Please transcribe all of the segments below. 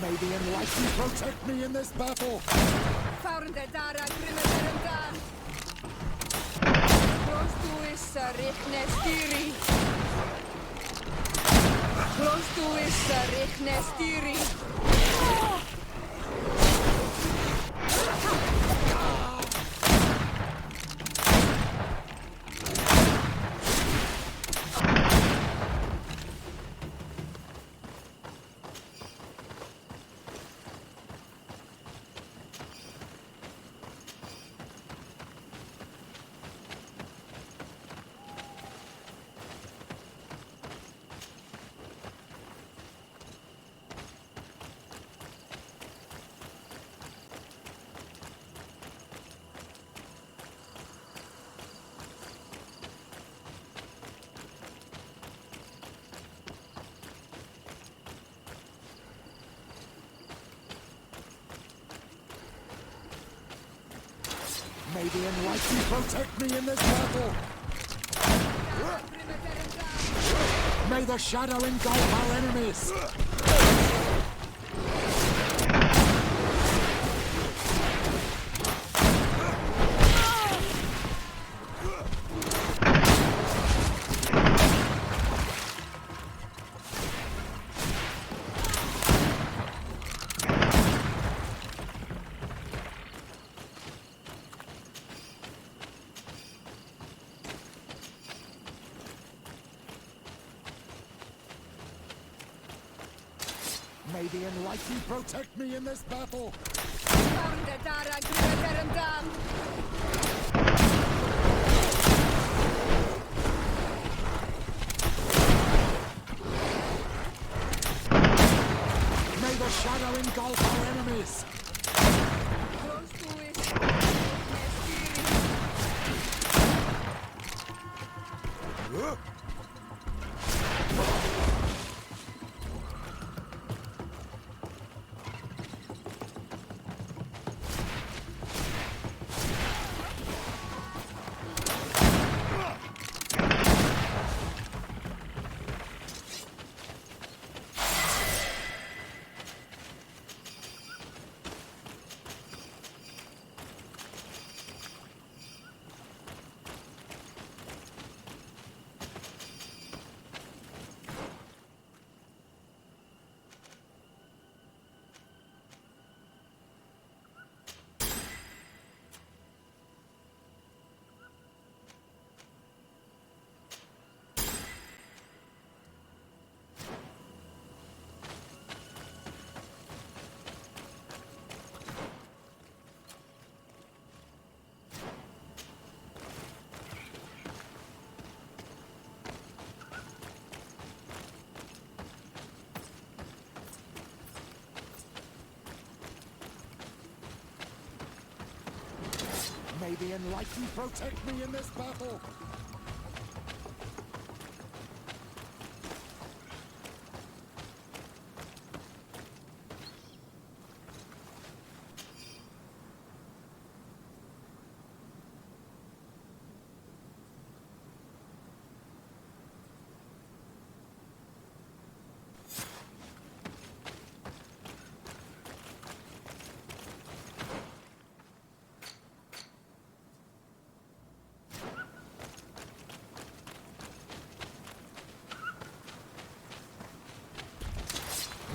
May the enlightened protect me in this battle. May the enlightened protect me in this battle. May the shadow engulf our enemies. May the enlightened protect me in this battle. May the shadow engulf our enemies. May the enlightened protect me in this battle.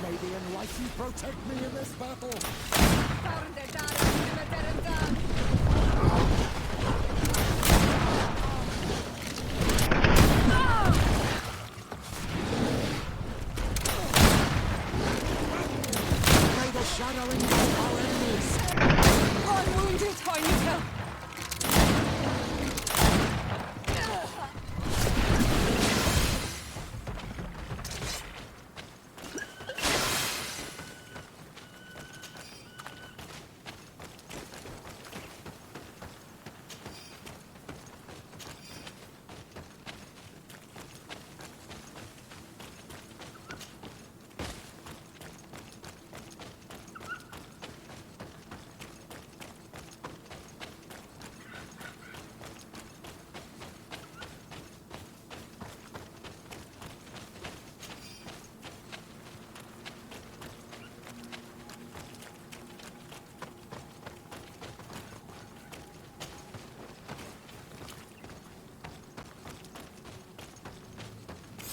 May the enlightened protect me in this battle. May the shadow engulf our enemies. I'm wounded, Heineke.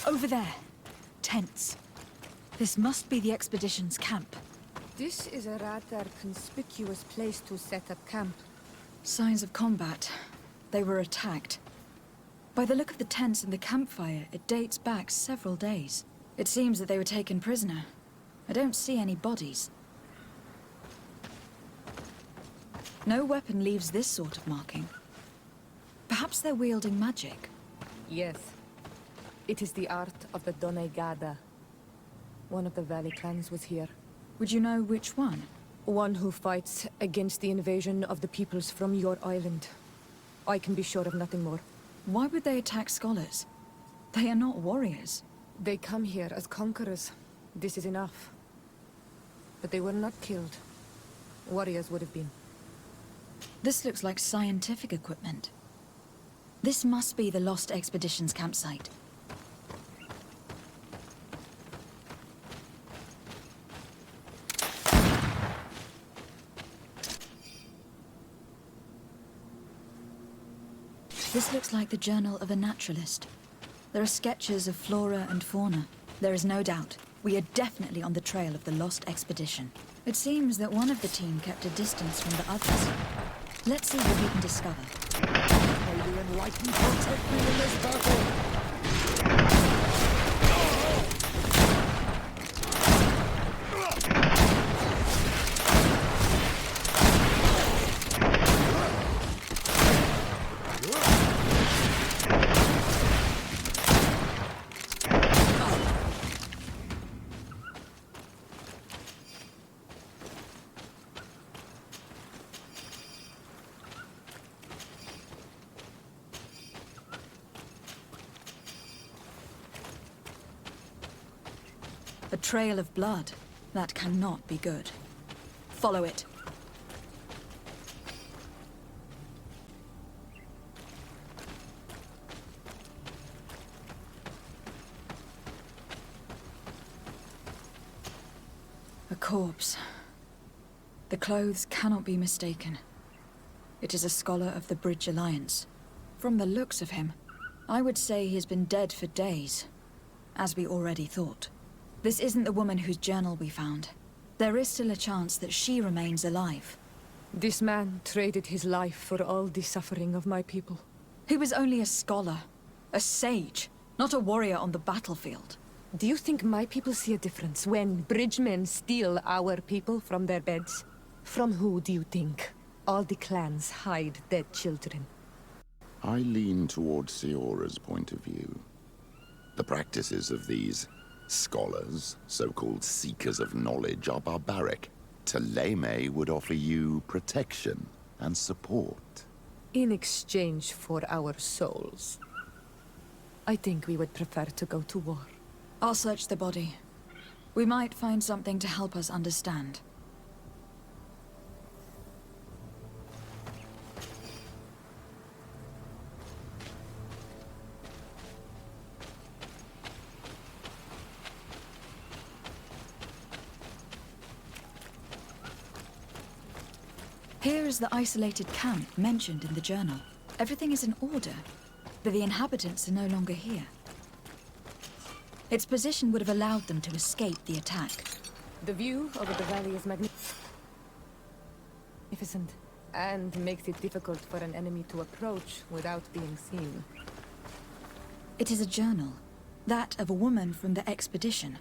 Over there. Tents. This must be the expedition's camp. This is a rather conspicuous place to set up camp. Signs of combat. They were attacked. By the look of the tents and the campfire, it dates back several days. It seems that they were taken prisoner. I don't see any bodies. No weapon leaves this sort of marking. Perhaps they're wielding magic. Yes. It is the art of the Donegada. One of the valley clans was here. Would you know which one? One who fights against the invasion of the peoples from your island. I can be sure of nothing more. Why would they attack scholars? They are not warriors. They come here as conquerors. This is enough. But they were not killed. Warriors would have been. This looks like scientific equipment. This must be the Lost Expedition's campsite. This looks like the journal of a naturalist. There are sketches of flora and fauna. There is no doubt. We are definitely on the trail of the Lost Expedition. It seems that one of the team kept a distance from the others. Let's see what we can discover. May the enlightened protect me in this battle! A trail of blood. That cannot be good. Follow it. A corpse. The clothes cannot be mistaken. It is a scholar of the Bridge Alliance. From the looks of him, I would say he has been dead for days, as we already thought. This isn't the woman whose journal we found. There is still a chance that she remains alive. This man traded his life for all the suffering of my people. He was only a scholar, a sage, not a warrior on the battlefield. Do you think my people see a difference when bridgemen steal our people from their beds? From who do you think all the clans hide dead children? I lean towards Siora's point of view. The practices of these scholars, so-called seekers of knowledge, are barbaric. Teleme would offer you protection and support. In exchange for our souls. I think we would prefer to go to war. I'll search the body. We might find something to help us understand. Here is the isolated camp mentioned in the journal. Everything is in order, but the inhabitants are no longer here. Its position would have allowed them to escape the attack. The view over the valley is magnificent and makes it difficult for an enemy to approach without being seen. It is a journal, that of a woman from the expedition,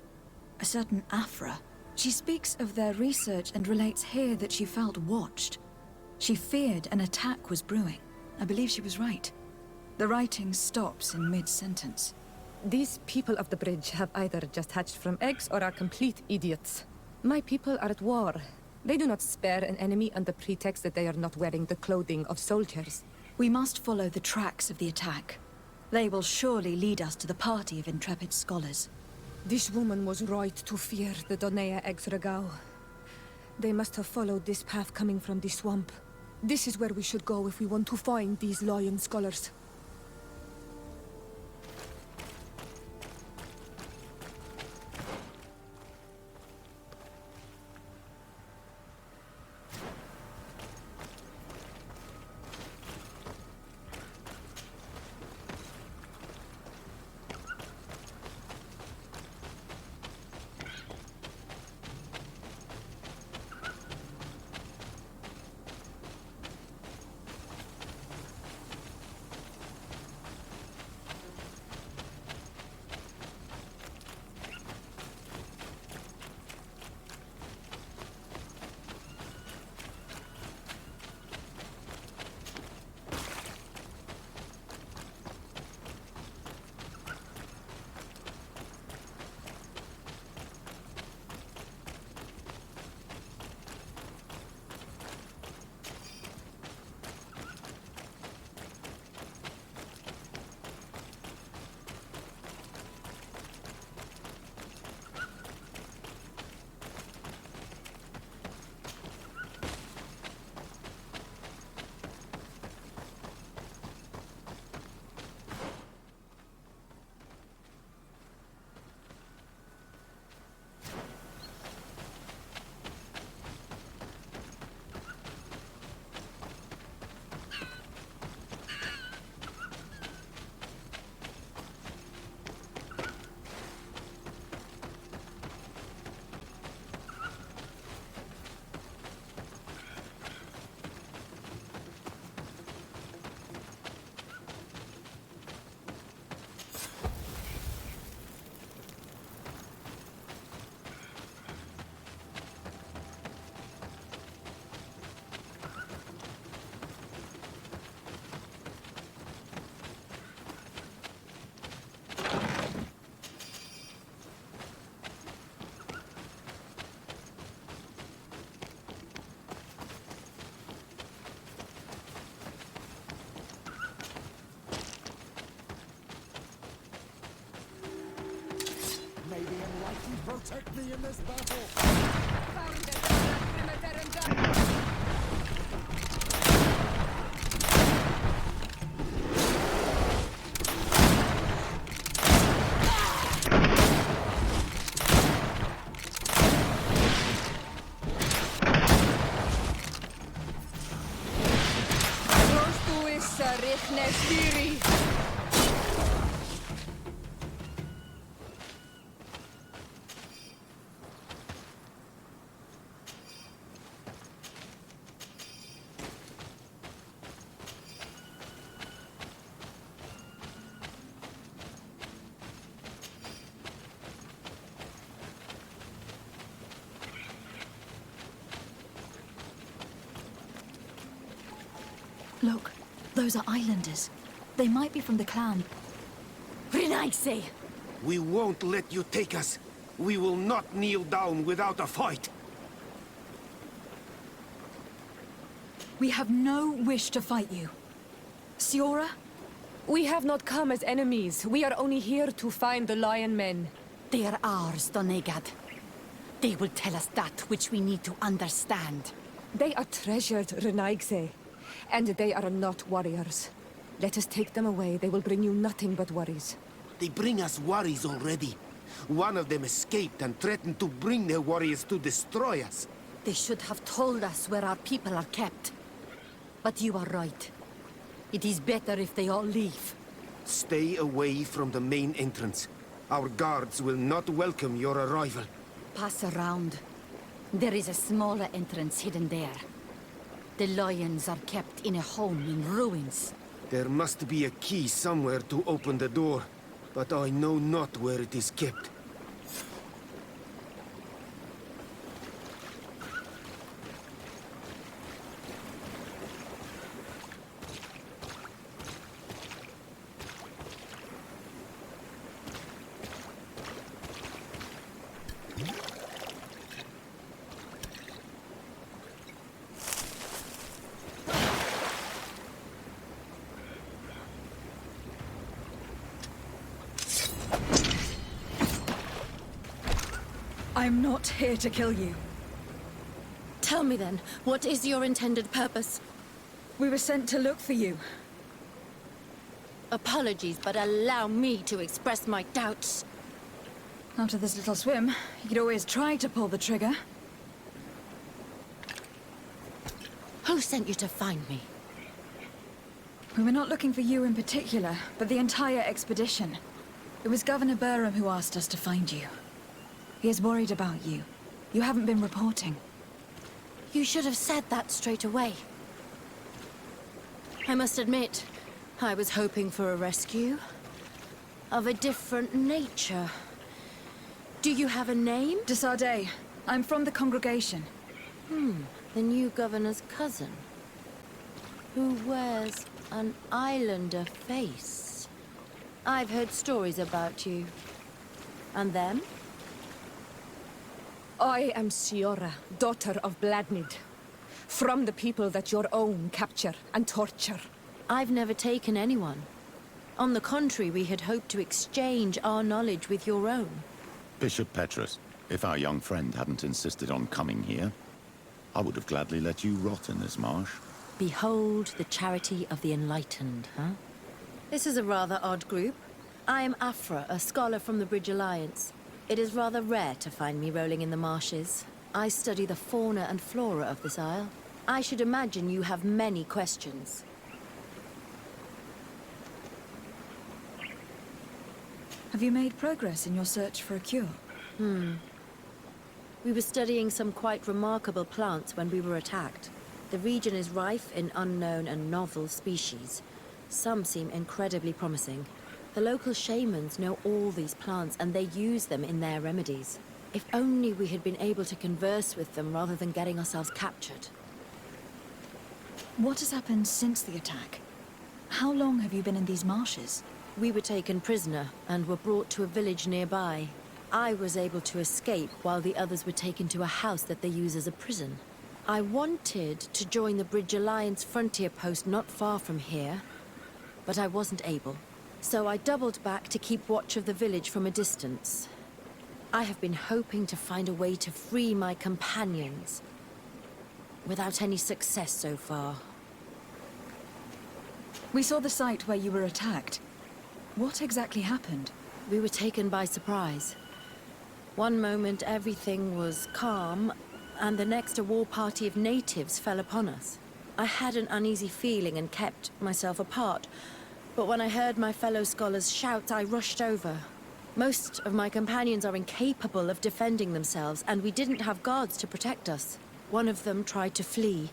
a certain Afra. She speaks of their research and relates here that she felt watched. She feared an attack was brewing. I believe she was right. The writing stops in mid-sentence. These people of the bridge have either just hatched from eggs or are complete idiots. My people are at war. They do not spare an enemy under pretext that they are not wearing the clothing of soldiers. We must follow the tracks of the attack. They will surely lead us to the party of intrepid scholars. This woman was right to fear the Donea Exregao. They must have followed this path coming from the swamp. This is where we should go if we want to find these lion scholars. me in this battle. Look, those are islanders. They might be from the clan. Renaigse! We won't let you take us. We will not kneel down without a fight. We have no wish to fight you. Siora? We have not come as enemies. We are only here to find the Lion Men. They are ours, Donegad. They will tell us that which we need to understand. They are treasured, Renaigse. And they are not warriors. Let us take them away. They will bring you nothing but worries. They bring us worries already. One of them escaped and threatened to bring their warriors to destroy us. They should have told us where our people are kept. But you are right. It is better if they all leave. Stay away from the main entrance. Our guards will not welcome your arrival. Pass around. There is a smaller entrance hidden there. The lions are kept in a home in ruins. There must be a key somewhere to open the door, but I know not where it is kept. I'm not here to kill you. Tell me then, what is your intended purpose? We were sent to look for you. Apologies, but allow me to express my doubts. After this little swim, you could always try to pull the trigger. Who sent you to find me? We were not looking for you in particular, but the entire expedition. It was Governor Burham who asked us to find you. He is worried about you. You haven't been reporting. You should have said that straight away. I must admit, I was hoping for a rescue. Of a different nature. Do you have a name? Desardet. I'm from the congregation. The new governor's cousin. Who wears an islander face. I've heard stories about you. And them? I am Siora, daughter of Bladnid. From the people that your own capture and torture. I've never taken anyone. On the contrary, we had hoped to exchange our knowledge with your own. Bishop Petrus, if our young friend hadn't insisted on coming here, I would have gladly let you rot in this marsh. Behold the charity of the enlightened, huh? This is a rather odd group. I am Afra, a scholar from the Bridge Alliance. It is rather rare to find me rolling in the marshes. I study the fauna and flora of this isle. I should imagine you have many questions. Have you made progress in your search for a cure? We were studying some quite remarkable plants when we were attacked. The region is rife in unknown and novel species. Some seem incredibly promising. The local shamans know all these plants and they use them in their remedies. If only we had been able to converse with them rather than getting ourselves captured. What has happened since the attack? How long have you been in these marshes? We were taken prisoner and were brought to a village nearby. I was able to escape while the others were taken to a house that they use as a prison. I wanted to join the Bridge Alliance frontier post not far from here, but I wasn't able. So I doubled back to keep watch of the village from a distance. I have been hoping to find a way to free my companions. Without any success so far. We saw the site where you were attacked. What exactly happened? We were taken by surprise. One moment everything was calm, and the next a war party of natives fell upon us. I had an uneasy feeling and kept myself apart, but when I heard my fellow scholars shout, I rushed over. Most of my companions are incapable of defending themselves, and we didn't have guards to protect us. One of them tried to flee,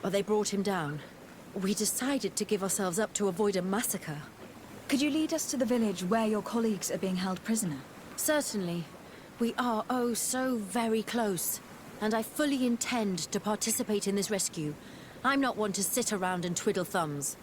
but they brought him down. We decided to give ourselves up to avoid a massacre. Could you lead us to the village where your colleagues are being held prisoner? Certainly. We are, oh, so very close. And I fully intend to participate in this rescue. I'm not one to sit around and twiddle thumbs.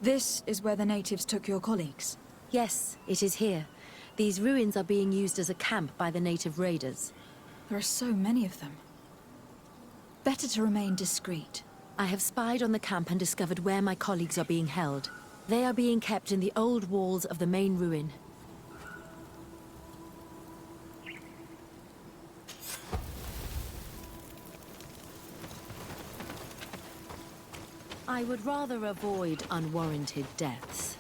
This is where the natives took your colleagues? Yes, it is here. These ruins are being used as a camp by the native raiders. There are so many of them. Better to remain discreet. I have spied on the camp and discovered where my colleagues are being held. They are being kept in the old walls of the main ruin. I would rather avoid unwarranted deaths.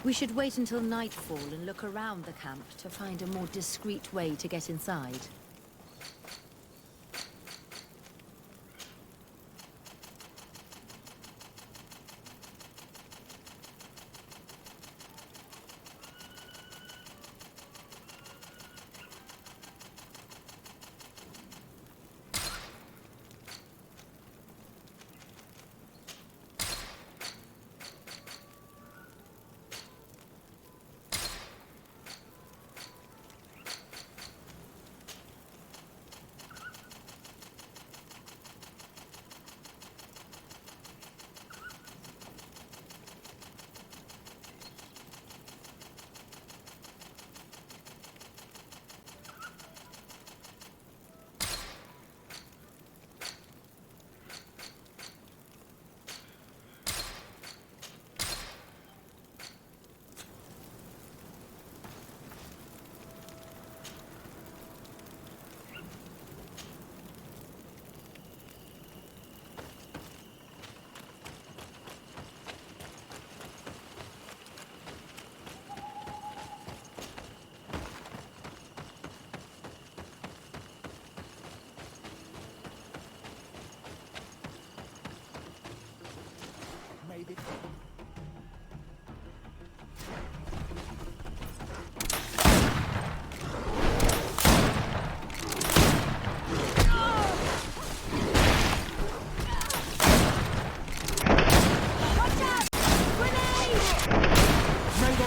We should wait until nightfall and look around the camp to find a more discreet way to get inside.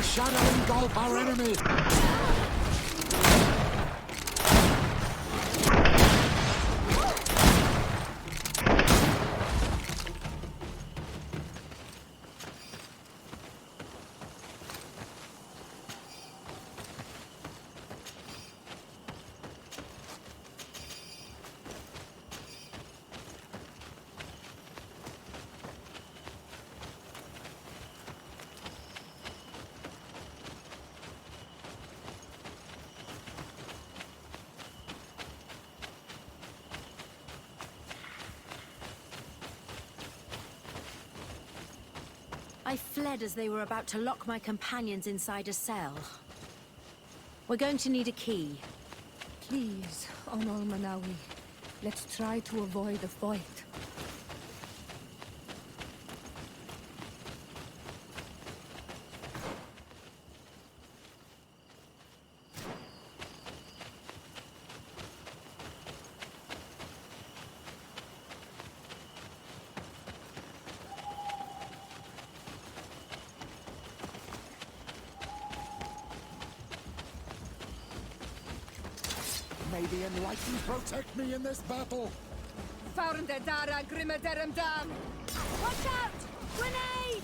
a shadow engulf our enemy! I fled as they were about to lock my companions inside a cell. We're going to need a key. Please, Onol Manawi, let's try to avoid a fight. May the enlightened protect me in this battle! Found the Dara Grimaderim Dam! Watch out! Grenade!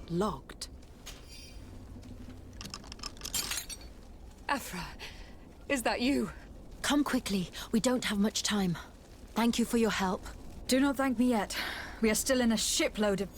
Locked. Afra, is that you? Come quickly. We don't have much time. Thank you for your help. Do not thank me yet. We are still in a shipload of...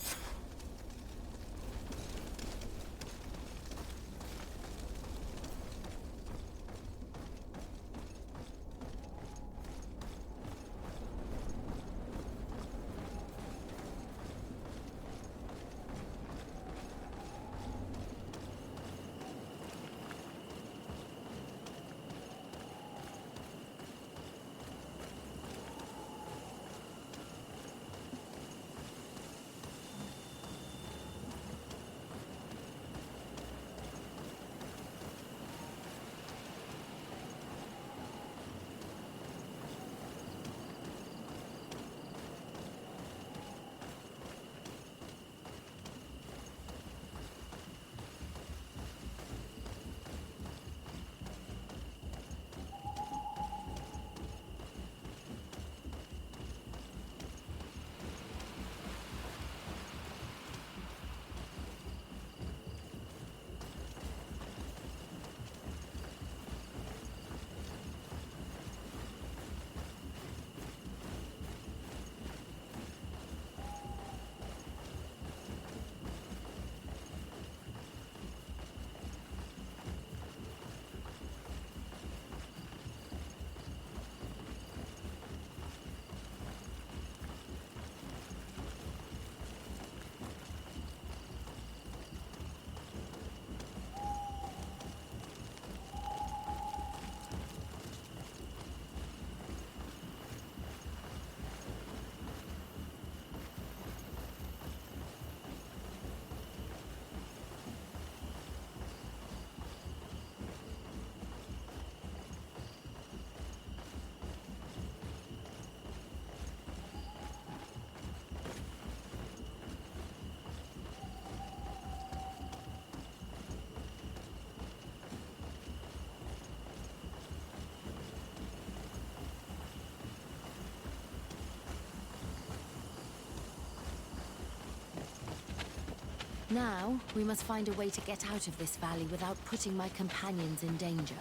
Now, we must find a way to get out of this valley without putting my companions in danger.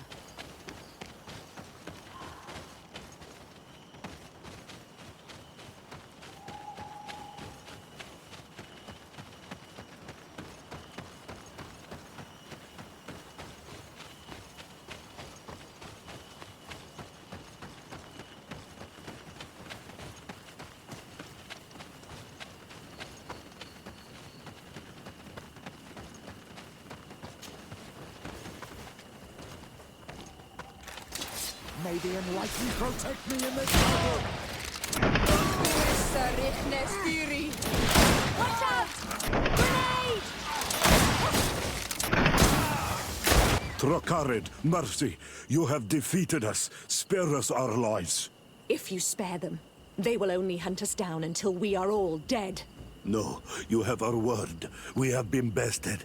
May the enlightened protect me in this battle! Watch out! Grenade! Trakarid, mercy, you have defeated us. Spare us our lives. If you spare them, they will only hunt us down until we are all dead. No, you have our word. We have been bested.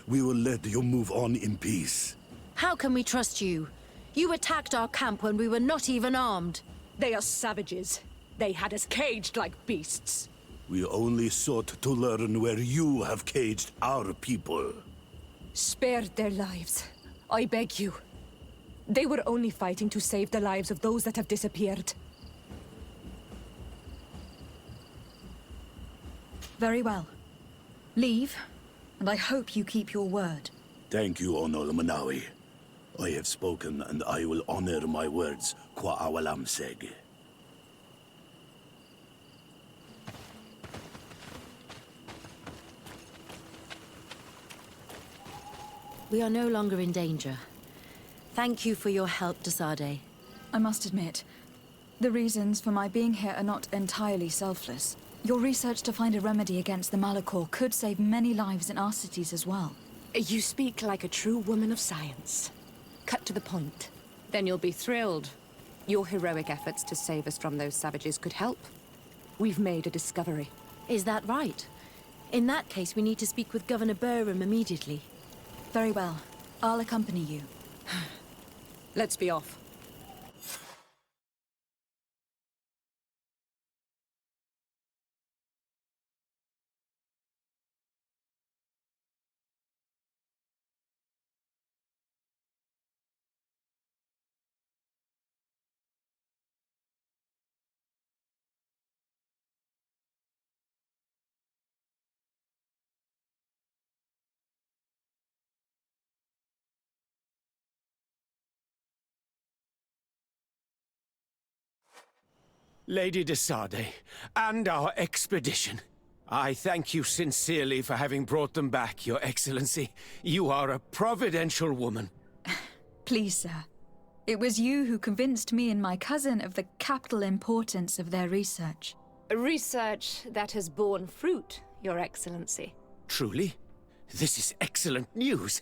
We will let you move on in peace. How can we trust you? You attacked our camp when we were not even armed. They are savages. They had us caged like beasts. We only sought to learn where you have caged our people. Spare their lives. I beg you. They were only fighting to save the lives of those that have disappeared. Very well. Leave, and I hope you keep your word. Thank you, Onol Manawi. I have spoken, and I will honor my words, Kwa awalam seg. We are no longer in danger. Thank you for your help, Desade. I must admit, the reasons for my being here are not entirely selfless. Your research to find a remedy against the Malachor could save many lives in our cities as well. You speak like a true woman of science. Cut to the point. Then you'll be thrilled. Your heroic efforts to save us from those savages could help. We've made a discovery. Is that right? In that case, we need to speak with Governor Burham immediately. Very well. I'll accompany you. Let's be off. Lady Desade, and our expedition. I thank you sincerely for having brought them back, Your Excellency. You are a providential woman. Please, sir. It was you who convinced me and my cousin of the capital importance of their research. Research that has borne fruit, Your Excellency. Truly? This is excellent news.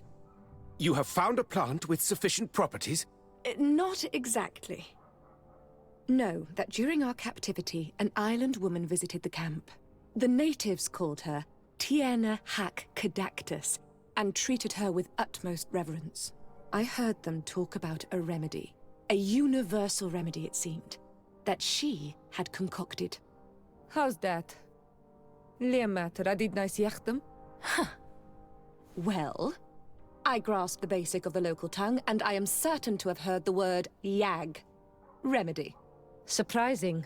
You have found a plant with sufficient properties? Not exactly. Know that during our captivity, an island woman visited the camp. The natives called her Tiena Hack Cadactus and treated her with utmost reverence. I heard them talk about a remedy, a universal remedy it seemed, that she had concocted. How's that? Huh. Well, I grasp the basic of the local tongue, and I am certain to have heard the word yag, remedy. Surprising.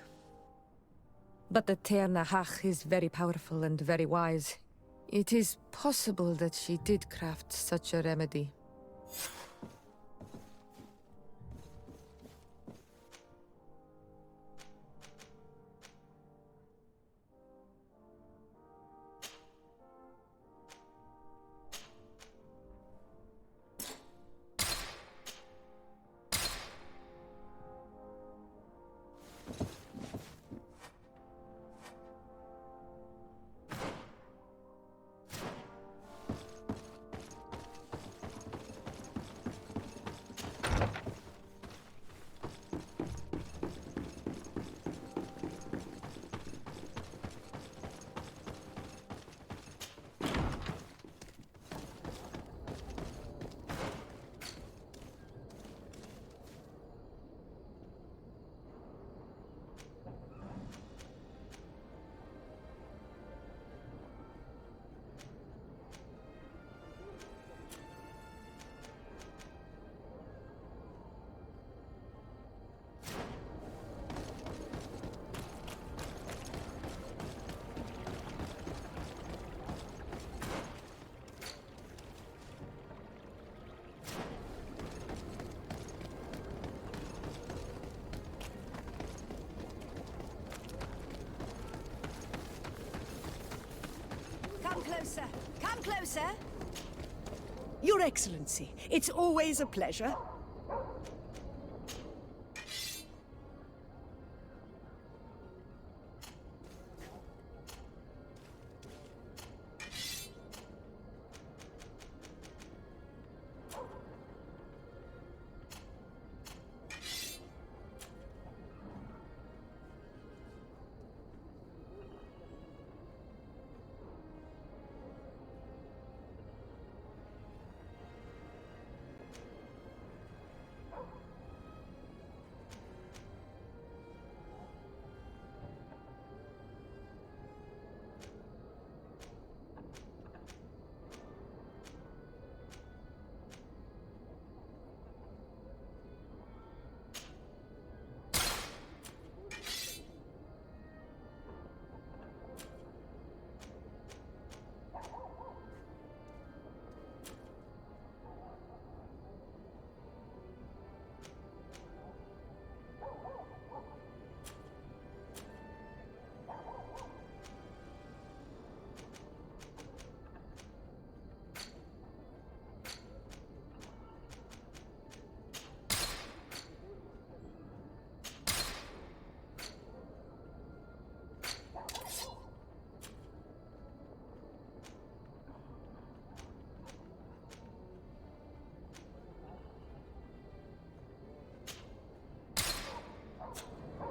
But the Ternahach is very powerful and very wise. It is possible that she did craft such a remedy. Come closer. Come closer. Your Excellency, it's always a pleasure.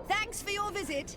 Thanks for your visit.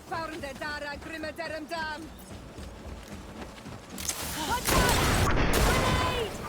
Found the Dara Grimaderum Dam. Watch out! Grenade!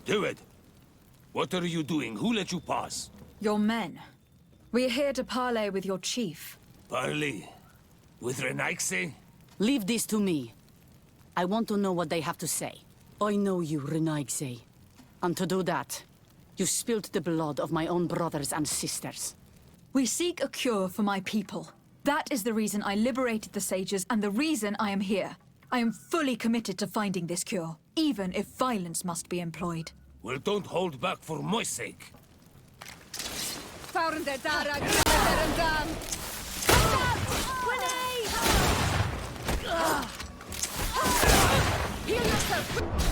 Do it! What are you doing? Who let you pass? Your men. We're here to parley with your chief. Parley? With Renaigse? Leave this to me. I want to know what they have to say. I know you, Renaigse. And to do that, you spilled the blood of my own brothers and sisters. We seek a cure for my people. That is the reason I liberated the sages and the reason I am here. I am fully committed to finding this cure, even if violence must be employed. Well, don't hold back for my sake. Heal yourself!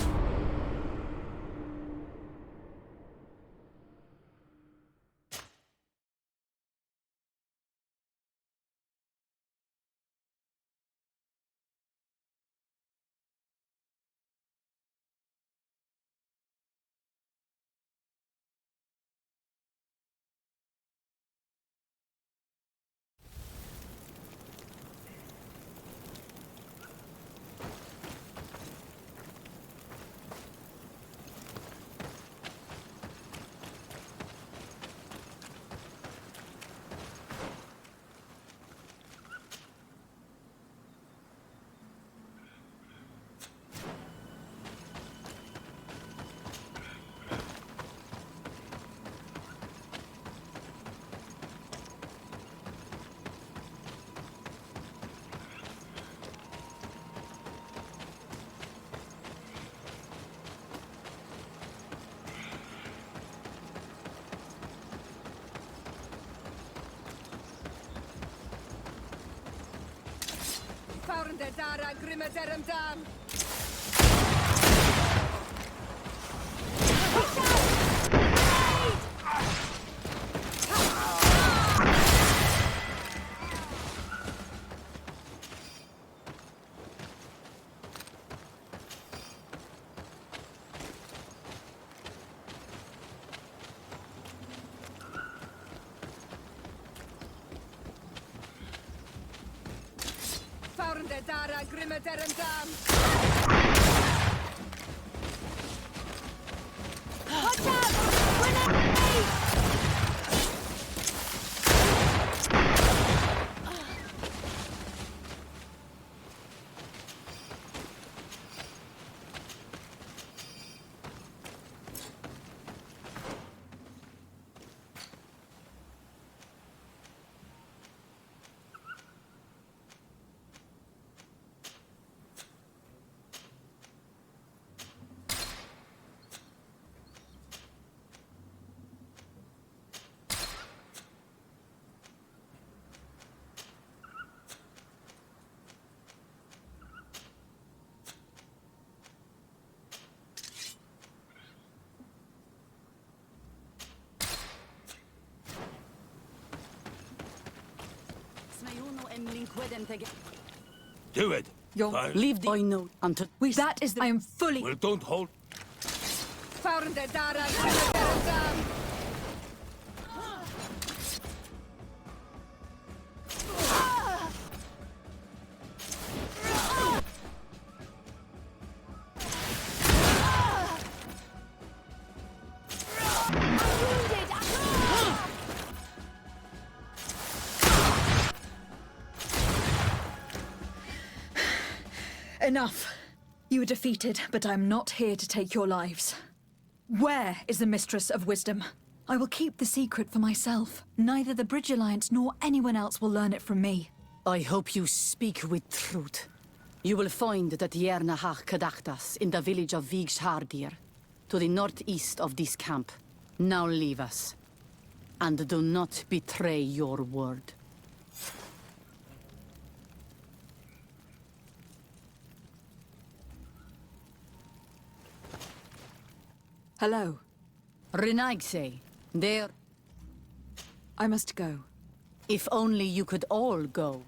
Do it! Leave the... I know. Until... That is the... I am fully... Well, don't hold... Enough. You were defeated, but I'm not here to take your lives. Where is the Mistress of Wisdom? I will keep the secret for myself. Neither the Bridge Alliance nor anyone else will learn it from me. I hope you speak with truth. You will find the Tierna Hach Kadachtas in the village of Vigshardir, to the northeast of this camp. Now leave us. And do not betray your word. Hello. Renaigse, there. I must go. If only you could all go.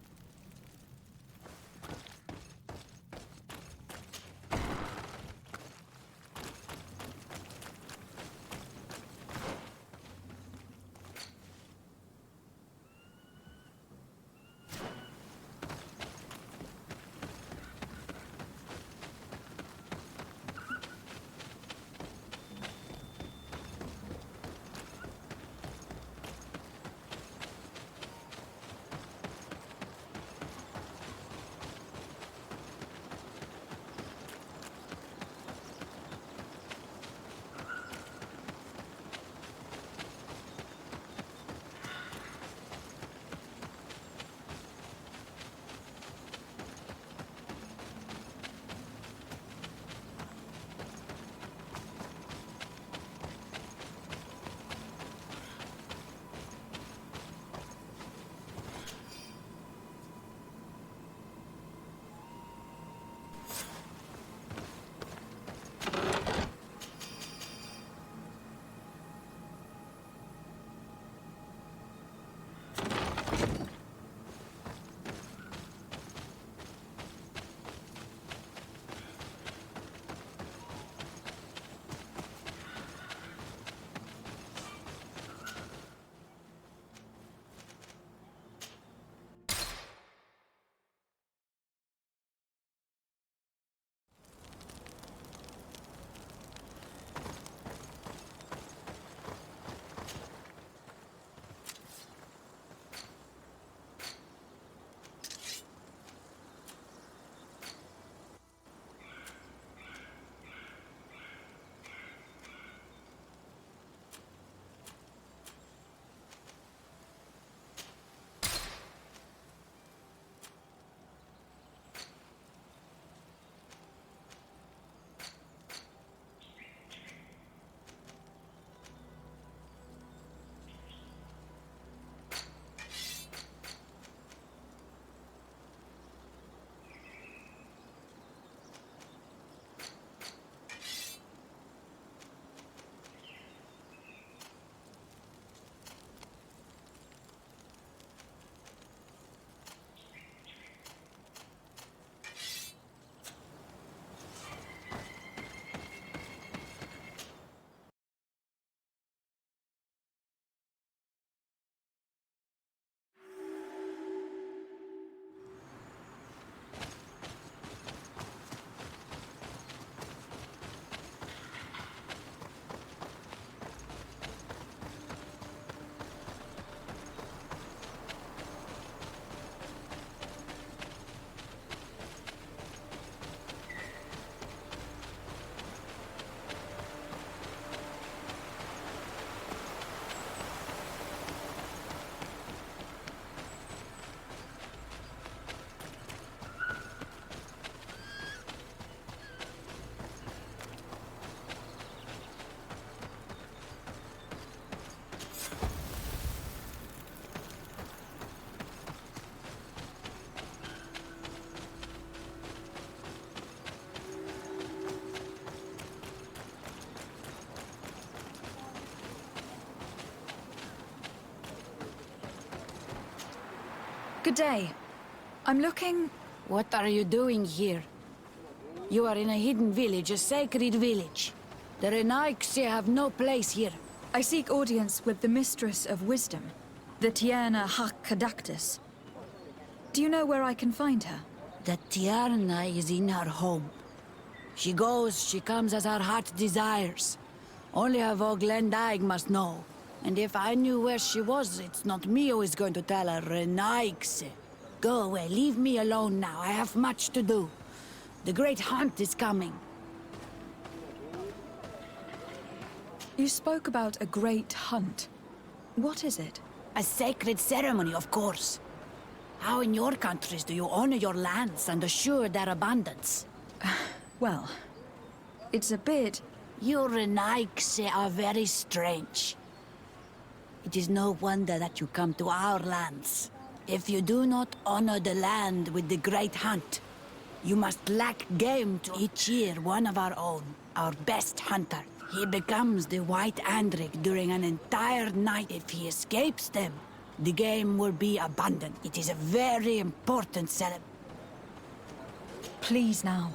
Good day. I'm looking... What are you doing here? You are in a hidden village, a sacred village. The Renaigse have no place here. I seek audience with the Mistress of Wisdom, the Tierna Hach Kadachtas. Do you know where I can find her? The Tierna is in her home. She goes, she comes as her heart desires. Only her Voglendaig must know. And if I knew where she was, it's not me who is going to tell her, Renaigse. Go away, leave me alone now, I have much to do. The great hunt is coming. You spoke about a great hunt. What is it? A sacred ceremony, of course. How in your countries do you honor your lands and assure their abundance? Well, it's a bit... Your Renaigse are very strange. It is no wonder that you come to our lands. If you do not honor the land with the great hunt, you must lack game to each year one of our own, our best hunter. He becomes the White Andrik during an entire night. If he escapes them, the game will be abundant. It is a very important celebration. Please now.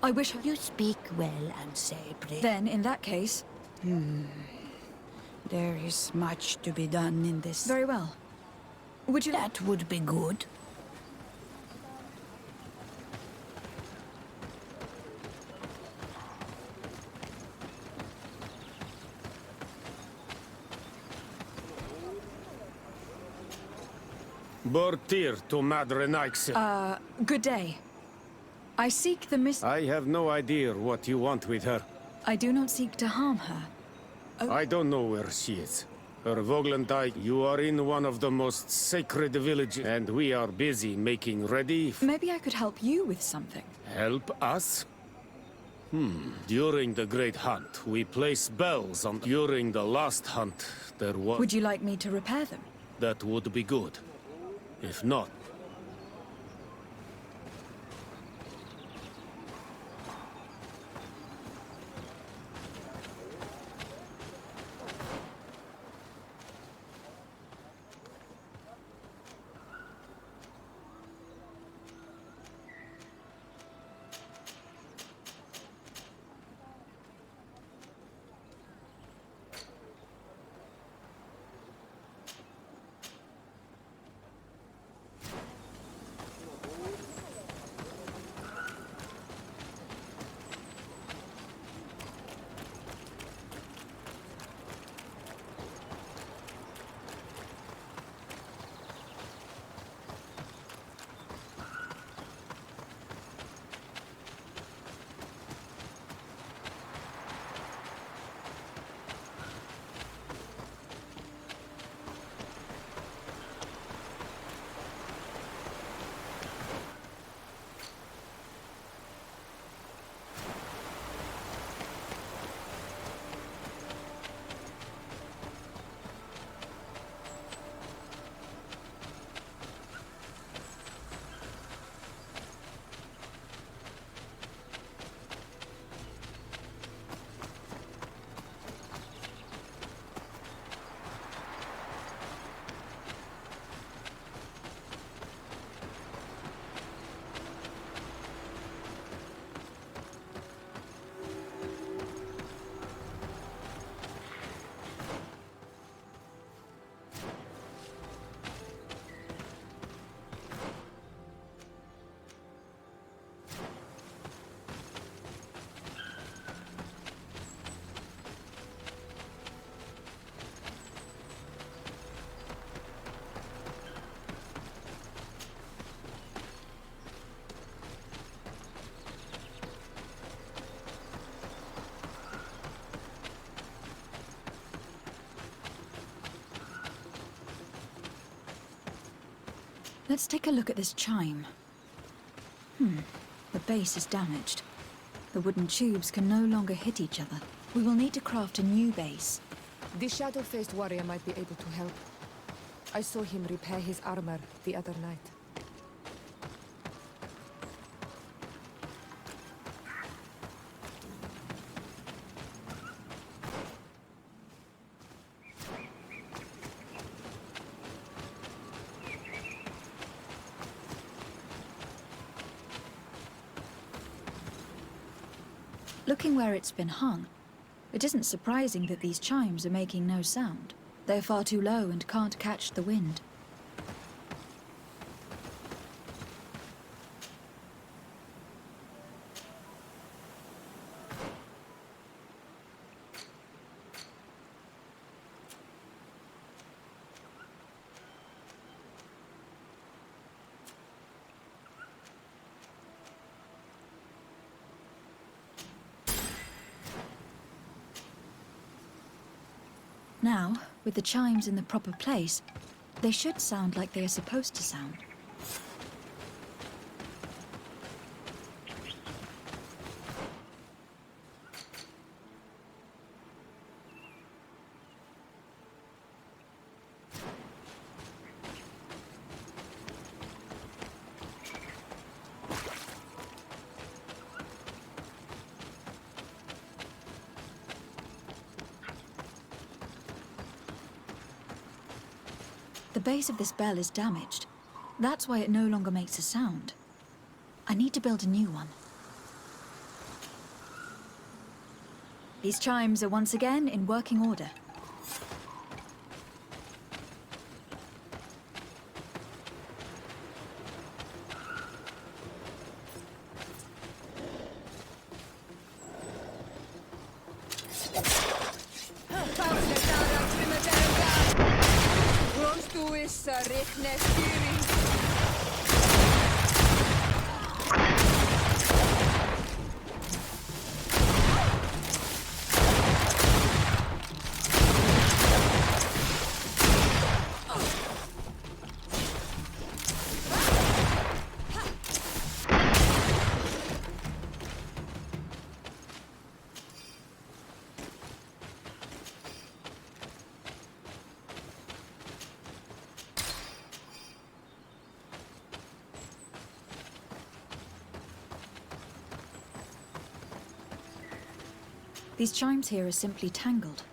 I wish you speak well and say pray. Then, in that case... There is much to be done in this. Very well. Would you... That would be good. Bortir to Madre Naixe. Good day. I seek the miss... I have no idea what you want with her. I do not seek to harm her. I don't know where she is. Her Voglendijk, you are in one of the most sacred villages, and we are busy making ready... Maybe I could help you with something. Help us? During the Great Hunt, we placed bells on... During the last hunt, there was... Would you like me to repair them? That would be good. If not... Let's take a look at this chime. The base is damaged. The wooden tubes can no longer hit each other. We will need to craft a new base. The shadow-faced warrior might be able to help. I saw him repair his armor the other night. Looking where it's been hung, it isn't surprising that these chimes are making no sound. They're far too low and can't catch the wind. Now, with the chimes in the proper place, they should sound like they are supposed to sound. The base of this bell is damaged. That's why it no longer makes a sound. I need to build a new one. These chimes are once again in working order. These chimes here are simply tangled,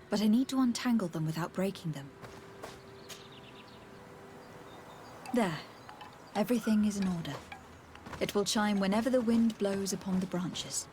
but I need to untangle them without breaking them. There. Everything is in order. It will chime whenever the wind blows upon the branches.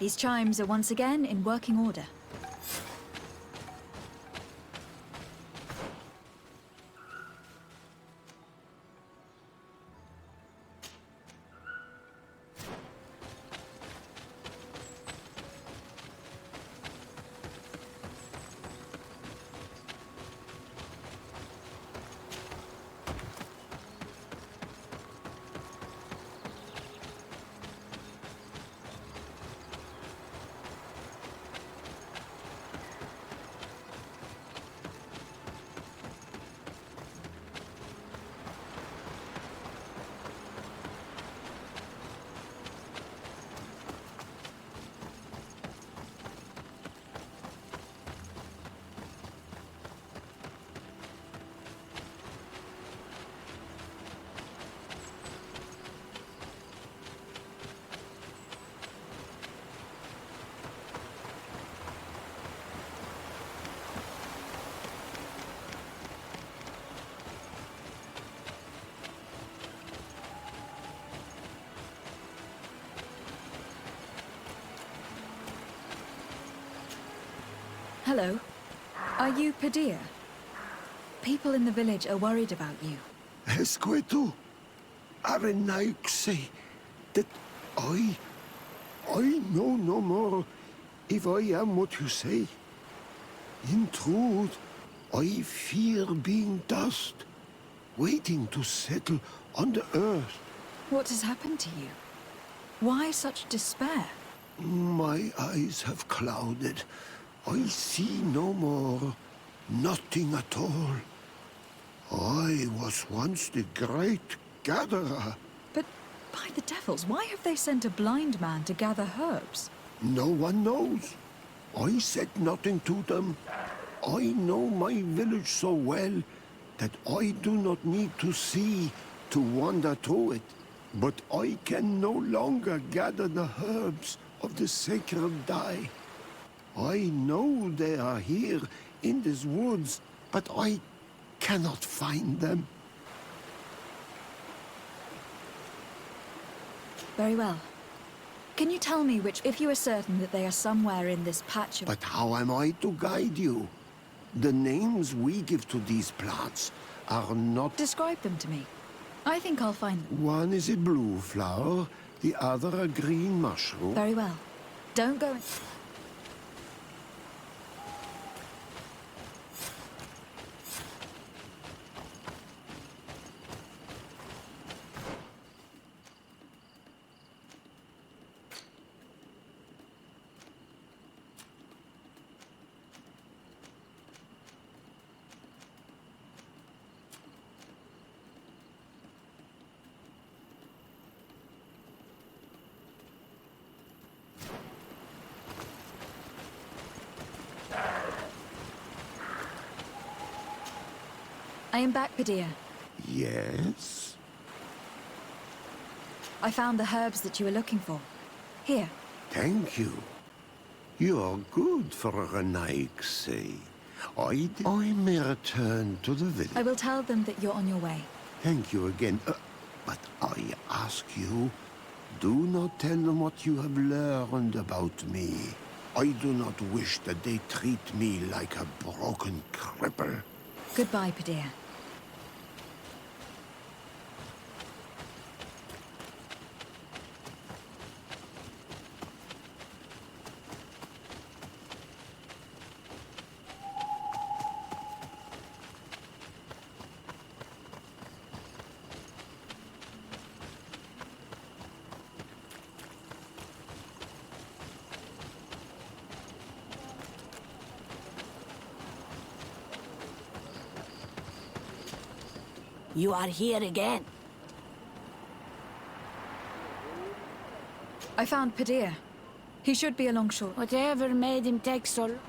These chimes are once again in working order. Hello. Are you Padilla? People in the village are worried about you. Esqueto, Arenaixi, that I know no more if I am what you say. In truth, I fear being dust, waiting to settle on the earth. What has happened to you? Why such despair? My eyes have clouded. I see no more, nothing at all. I was once the great gatherer. But by the devils, why have they sent a blind man to gather herbs? No one knows. I said nothing to them. I know my village so well that I do not need to see to wander through it. But I can no longer gather the herbs of the sacred dye. I know they are here in these woods, but I cannot find them. Very well. Can you tell me which, if you are certain that they are somewhere in this patch of... But how am I to guide you? The names we give to these plants are not... Describe them to me. I think I'll find them. One is a blue flower, the other a green mushroom. Very well. Don't go... I am back, Padilla. Yes? I found the herbs that you were looking for. Here. Thank you. You are good for a Nike. I may return to the village. I will tell them that you're on your way. Thank you again. But I ask you, do not tell them what you have learned about me. I do not wish that they treat me like a broken cripple. Goodbye, Padilla. You are here again. I found Padilla. He should be along shore. Whatever made him take so long?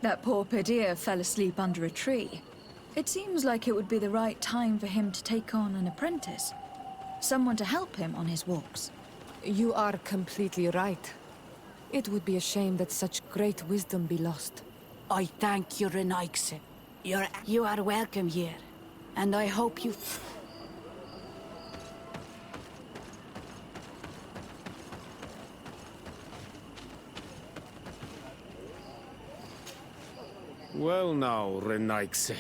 That poor Padilla fell asleep under a tree. It seems like it would be the right time for him to take on an apprentice. Someone to help him on his walks. You are completely right. It would be a shame that such great wisdom be lost. I thank you, Renaigse. You are welcome here, and I hope you... Well now, Renaigse.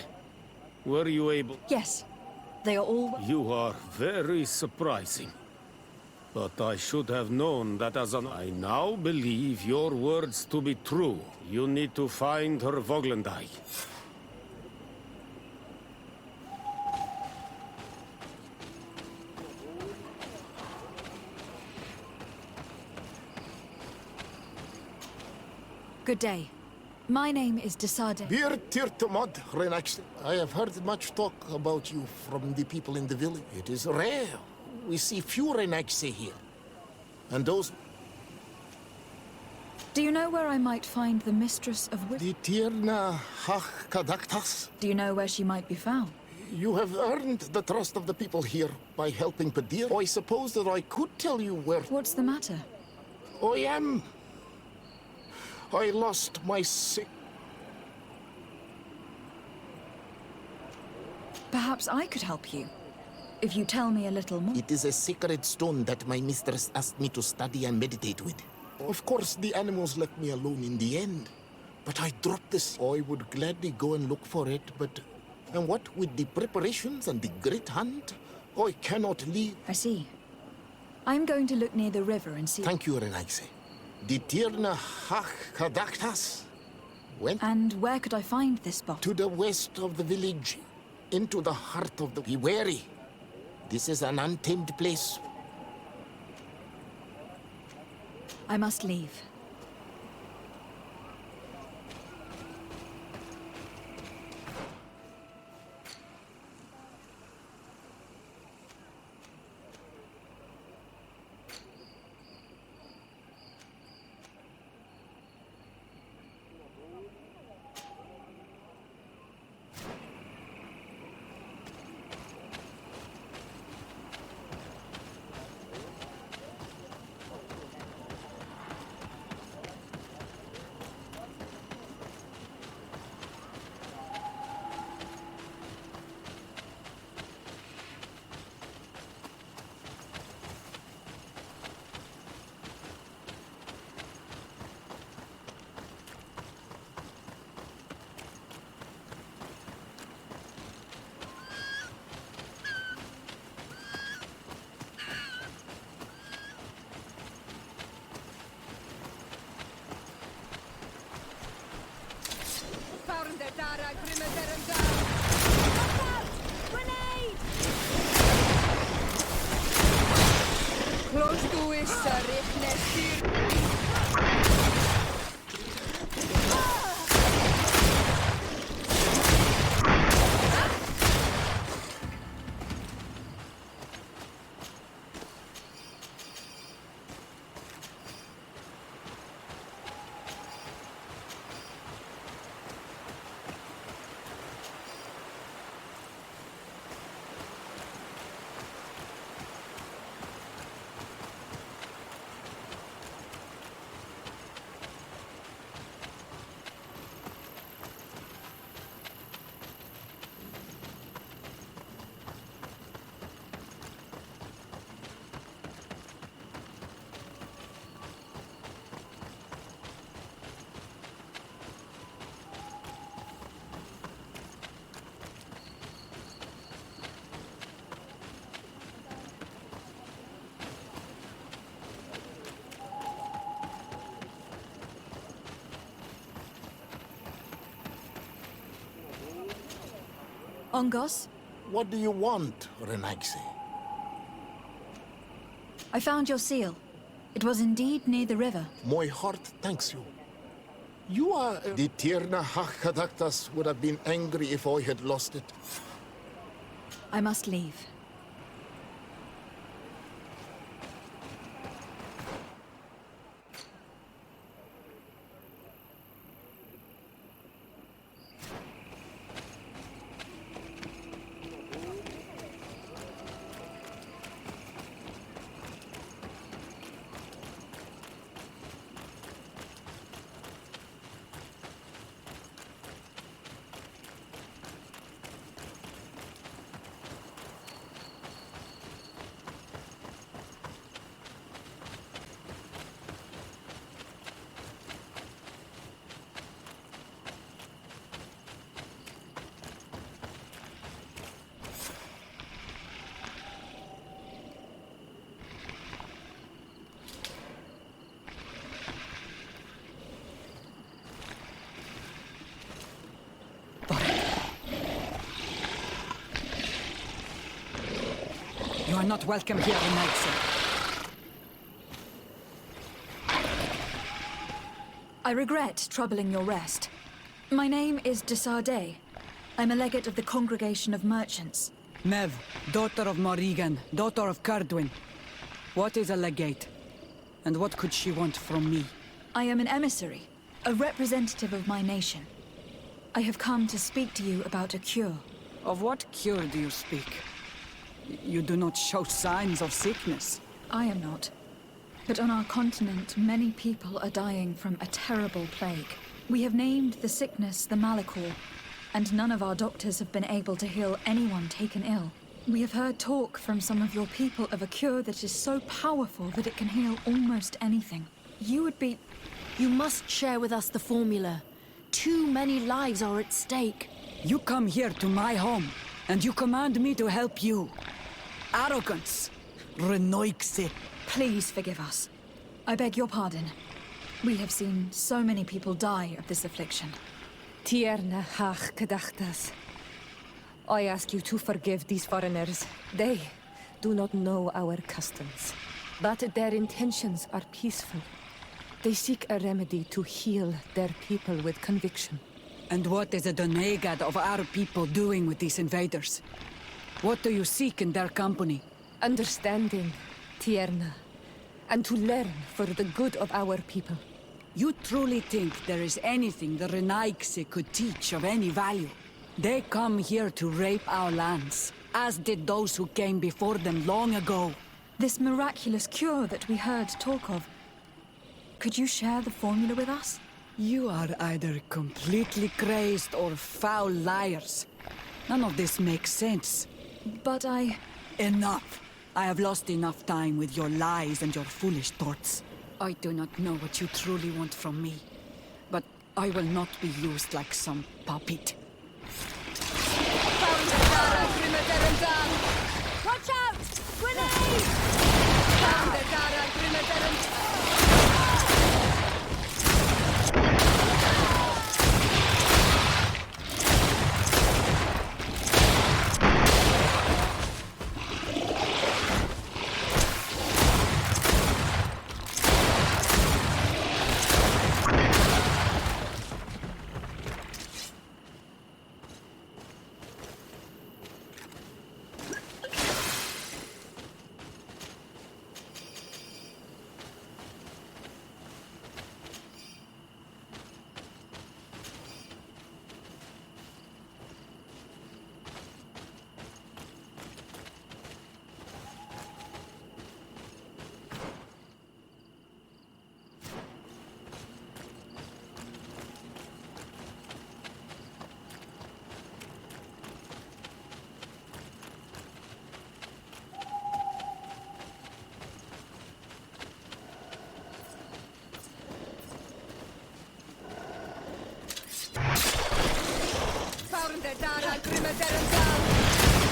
Were you able... Yes. They are all... You are very surprising. But I should have known that as an... I now believe your words to be true. You need to find her Voglendai. Good day. My name is Desade. Beer Tirtomod, Renax. I have heard much talk about you from the people in the village. It is rare. We see few Renaxe here. And those... Do you know where I might find the mistress of wit? The Tirna Hach Kadaktas. Do you know where she might be found? You have earned the trust of the people here by helping Padir. I suppose that I could tell you where... What's the matter? I lost my sick... Perhaps I could help you. If you tell me a little more... It is a sacred stone that my mistress asked me to study and meditate with. Of course, the animals left me alone in the end. But I dropped this. I would gladly go and look for it, but... And what with the preparations and the great hunt? I cannot leave. I see. I'm going to look near the river and see... Thank you, Renaise. The Tirna Hach-Kadaktas went... And where could I find this spot? To the west of the village, into the heart of the... Be wary. This is an untamed place. I must leave. Ongos? What do you want, Renaise? I found your seal. It was indeed near the river. My heart thanks you. You are... The Tirna Hach-Kadaktas would have been angry if I had lost it. I must leave. You are not welcome here, Renaise. I regret troubling your rest. My name is de Sardet. I'm a legate of the Congregation of Merchants. Mev, daughter of Morrigan, daughter of Cardwin. What is a legate? And what could she want from me? I am an emissary, a representative of my nation. I have come to speak to you about a cure. Of what cure do you speak? You do not show signs of sickness. I am not. But on our continent, many people are dying from a terrible plague. We have named the sickness the Malachor, and none of our doctors have been able to heal anyone taken ill. We have heard talk from some of your people of a cure that is so powerful that it can heal almost anything. You would be... You must share with us the formula. Too many lives are at stake. You come here to my home, and you command me to help you. Arrogance. Renoixe. Please forgive us. I beg your pardon. We have seen so many people die of this affliction. Tierna hach kadachtas. I ask you to forgive these foreigners. They do not know our customs, but their intentions are peaceful. They seek a remedy to heal their people with conviction. And what is the Donegad of our people doing with these invaders? What do you seek in their company? Understanding, Tierna, and to learn for the good of our people. You truly think there is anything the Renaixe could teach of any value? They come here to rape our lands, as did those who came before them long ago. This miraculous cure that we heard talk of, could you share the formula with us? You are either completely crazed or foul liars. None of this makes sense. But Enough! I have lost enough time with your lies and your foolish thoughts. I do not know what you truly want from me, but I will not be used like some puppet. Watch out! Grenade!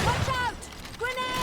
Watch out! Grenade!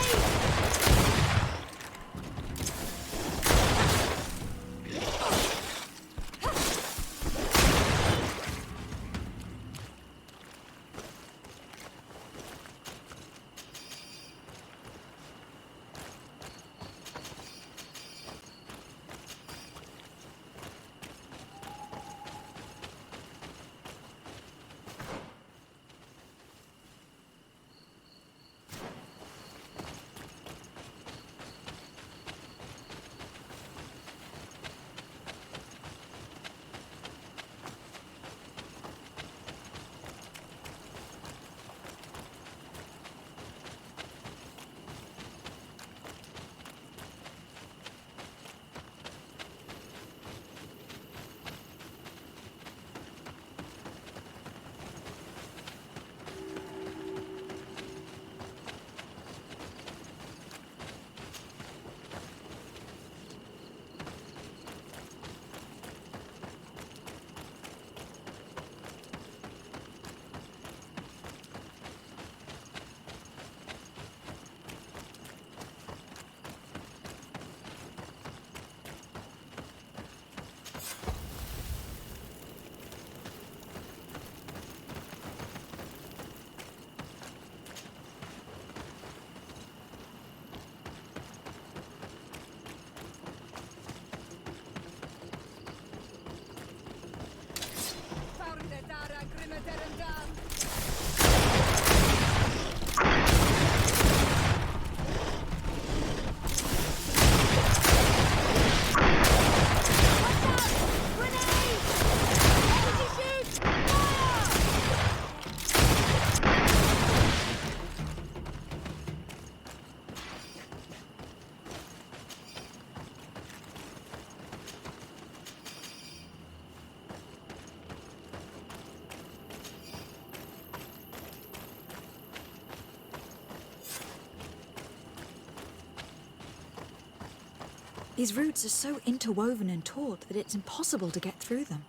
These roots are so interwoven and taut that it's impossible to get through them.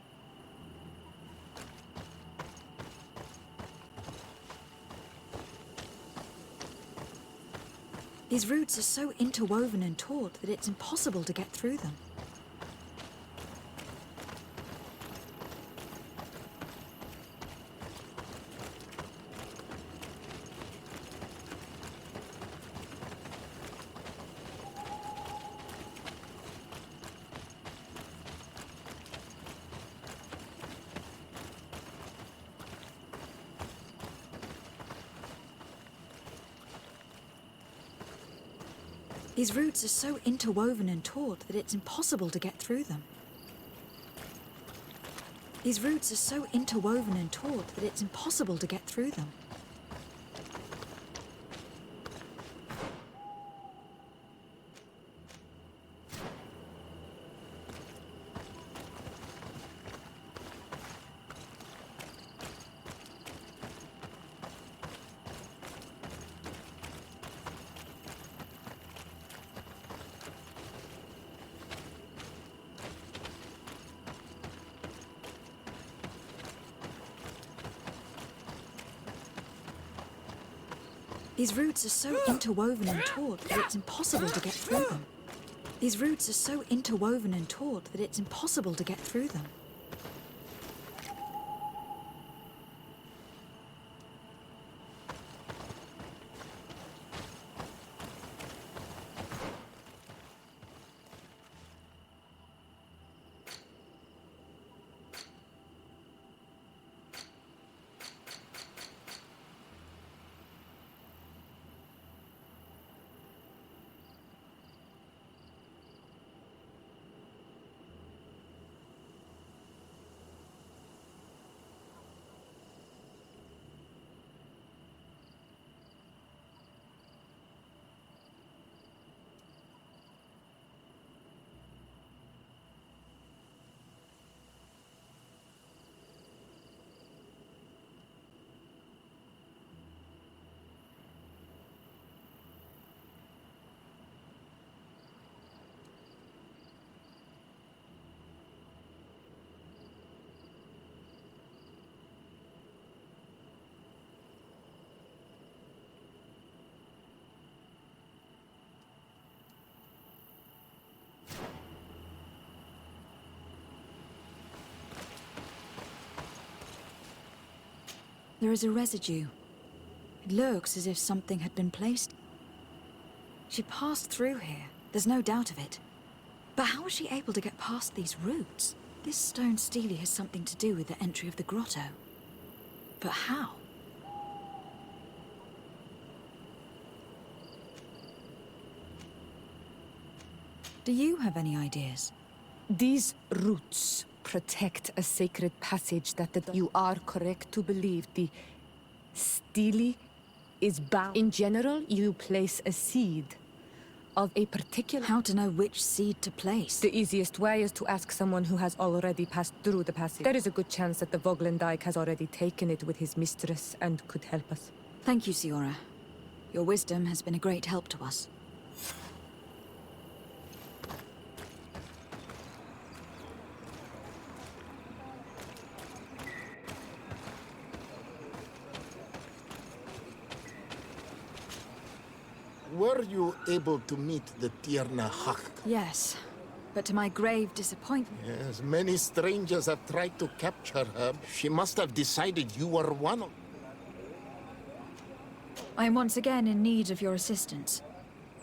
These roots are so interwoven and taut that it's impossible to get through them. These roots are so interwoven and taut that it's impossible to get through them. These roots are so interwoven and taut that it's impossible to get through them. These roots are so interwoven and taut that it's impossible to get through them. These roots are so interwoven and taut that it's impossible to get through them. There is a residue. It looks as if something had been placed. She passed through here, there's no doubt of it. But how was she able to get past these roots? This stone stele has something to do with the entry of the grotto. But how? Do you have any ideas? These roots protect a sacred passage you are correct to believe the stele is bound. In general, you place a seed of a particular... How to know which seed to place? The easiest way is to ask someone who has already passed through the passage. There is a good chance that the Voglendike has already taken it with his mistress and could help us. Thank you, Siora. Your wisdom has been a great help to us. Were you able to meet the Tierna Hak? Yes, but to my grave disappointment... Yes, many strangers have tried to capture her. She must have decided you were one of... I am once again in need of your assistance.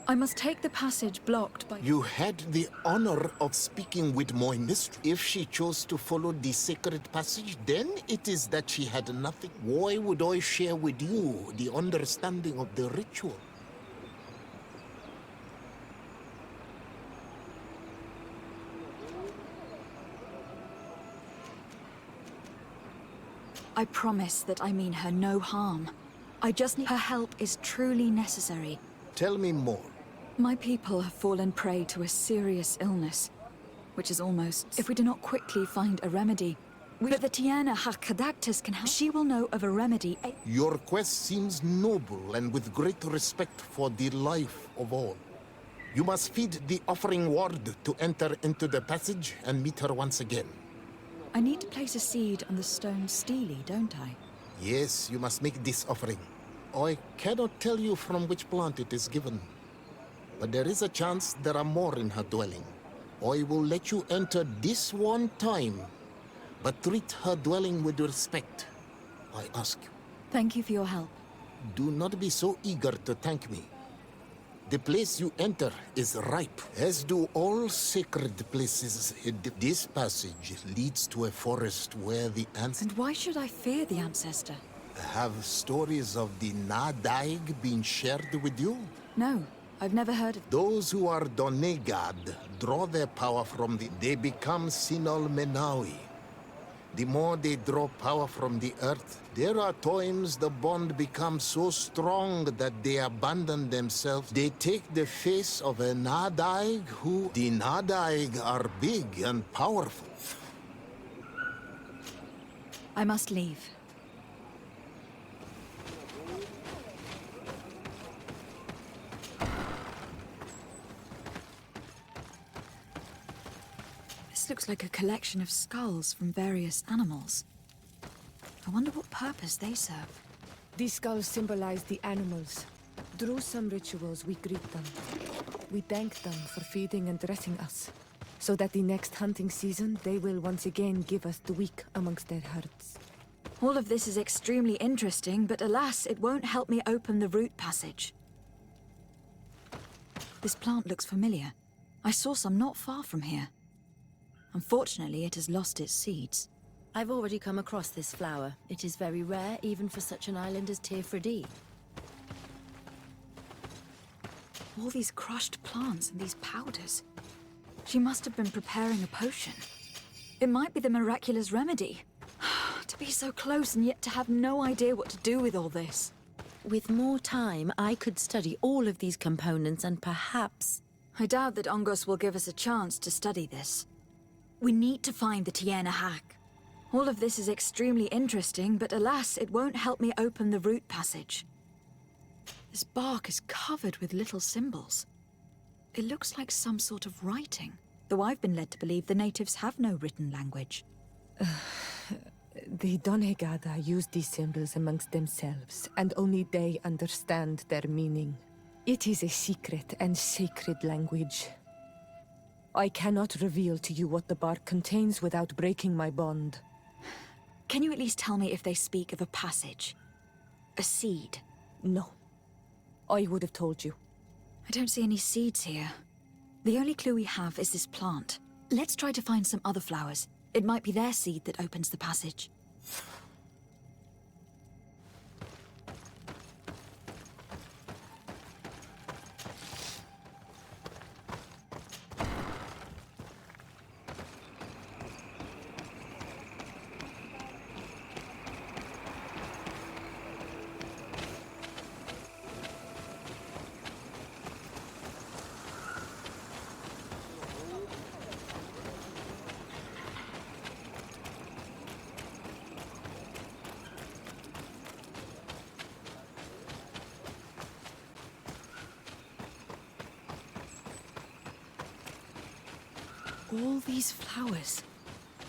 I must take the passage blocked by... You had the honor of speaking with my mistress. If she chose to follow the sacred passage, then it is that she had nothing. Why would I share with you the understanding of the ritual? I promise that I mean her no harm. I just need her help is truly necessary. Tell me more. My people have fallen prey to a serious illness, which is almost... If we do not quickly find a remedy, but the Tierna Hak can help. She will know of a remedy. Your quest seems noble and with great respect for the life of all. You must feed the offering ward to enter into the passage and meet her once again. I need to place a seed on the stone stele, don't I? Yes, you must make this offering. I cannot tell you from which plant it is given, but there is a chance there are more in her dwelling. I will let you enter this one time, but treat her dwelling with respect, I ask you. Thank you for your help. Do not be so eager to thank me. The place you enter is ripe, as do all sacred places. This passage leads to a forest where the ancestors... And why should I fear the ancestor? Have stories of the Nadaig been shared with you? No, I've never heard of... Those who are Donegad draw their power from the... They become Sinol Menawi. The more they draw power from the earth, there are times the bond becomes so strong that they abandon themselves. They take the face of a Nadaig who... The Nadaig are big and powerful. I must leave. This looks like a collection of skulls from various animals. I wonder what purpose they serve. These skulls symbolize the animals. Through some rituals, we greet them. We thank them for feeding and dressing us, so that the next hunting season, they will once again give us the weak amongst their herds. All of this is extremely interesting, but alas, it won't help me open the root passage. This plant looks familiar. I saw some not far from here. Unfortunately, it has lost its seeds. I've already come across this flower. It is very rare, even for such an island as Tirfredi. All these crushed plants and these powders. She must have been preparing a potion. It might be the miraculous remedy. To be so close and yet to have no idea what to do with all this. With more time, I could study all of these components and perhaps... I doubt that Ongos will give us a chance to study this. We need to find the Tierna hack. All of this is extremely interesting, but alas, it won't help me open the root passage. This bark is covered with little symbols. It looks like some sort of writing, though I've been led to believe the natives have no written language. The Donegada use these symbols amongst themselves, and only they understand their meaning. It is a secret and sacred language. I cannot reveal to you what the bark contains without breaking my bond. Can you at least tell me if they speak of a passage? A seed? No. I would have told you. I don't see any seeds here. The only clue we have is this plant. Let's try to find some other flowers. It might be their seed that opens the passage. All these flowers.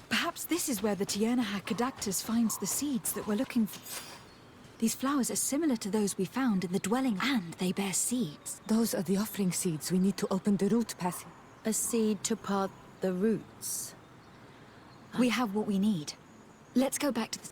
Perhaps this is where the Tierna Cadactus finds the seeds that we're looking for. These flowers are similar to those we found in the dwelling, and they bear seeds. Those are the offering seeds. We need to open the root passage. A seed to part the roots. We have what we need. Let's go back to the...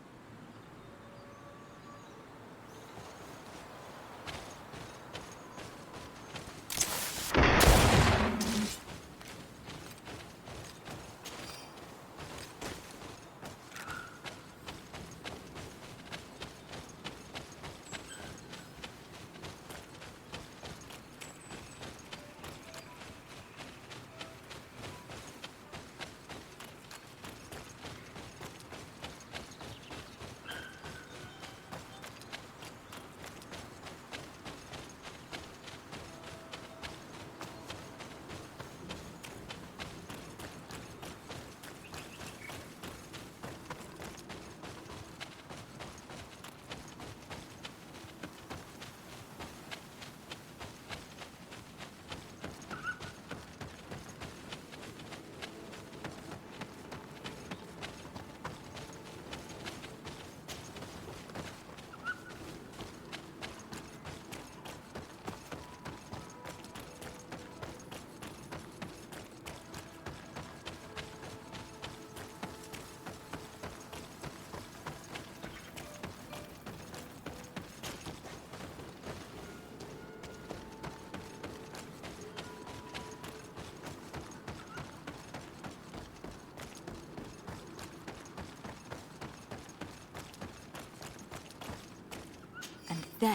There.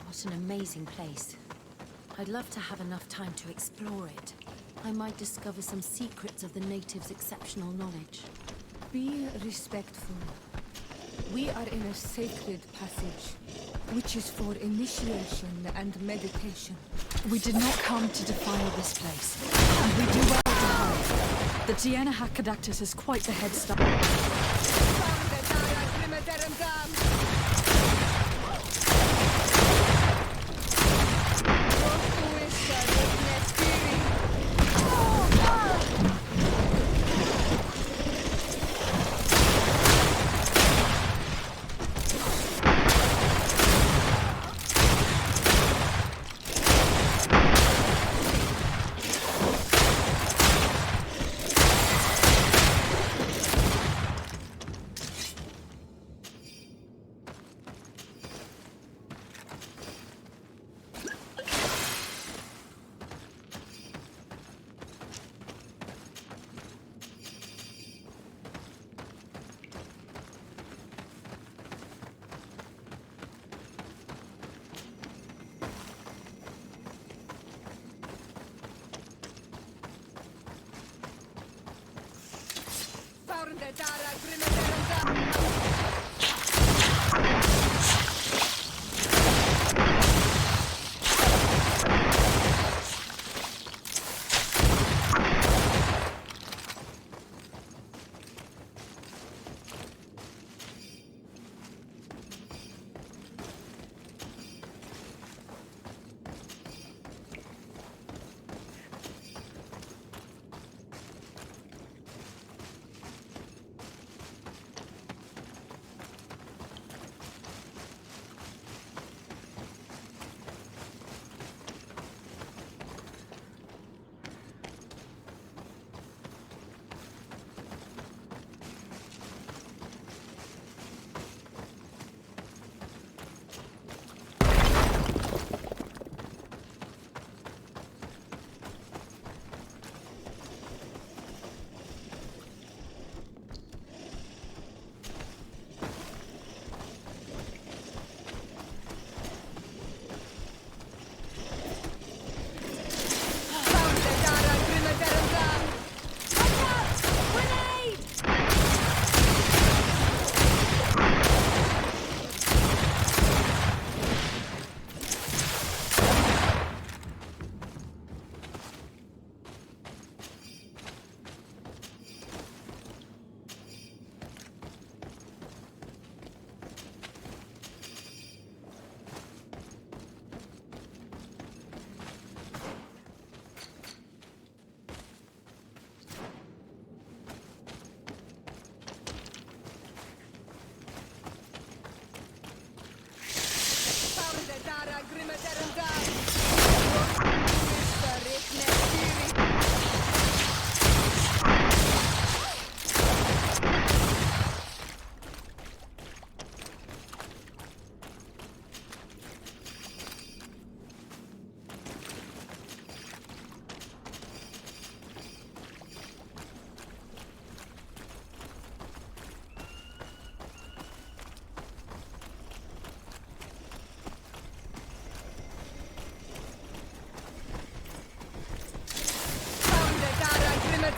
What an amazing place. I'd love to have enough time to explore it. I might discover some secrets of the natives' exceptional knowledge. Be respectful. We are in a sacred passage, which is for initiation and meditation. We did not come to defile this place, and we do well to hurry. The Tiana Hakkadactus is quite the head start.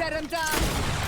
Let him down!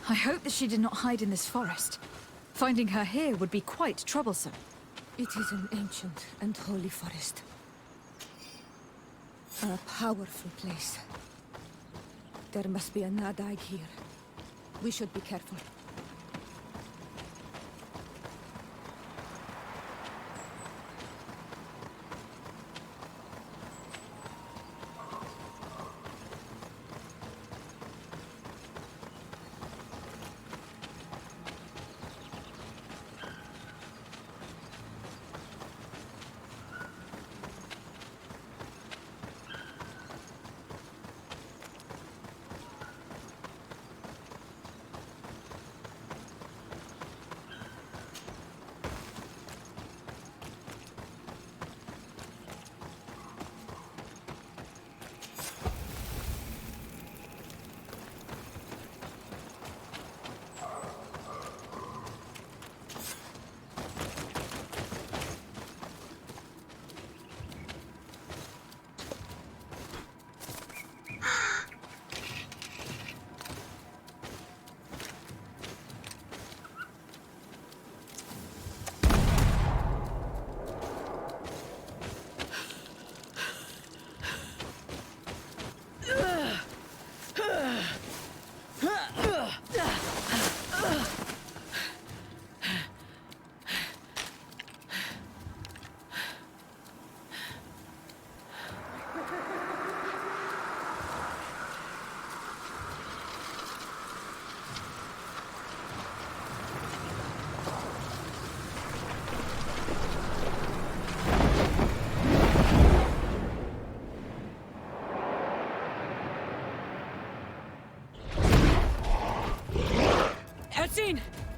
I hope that she did not hide in this forest. Finding her here would be quite troublesome. It is an ancient and holy forest. A powerful place. There must be a Nadag here. We should be careful.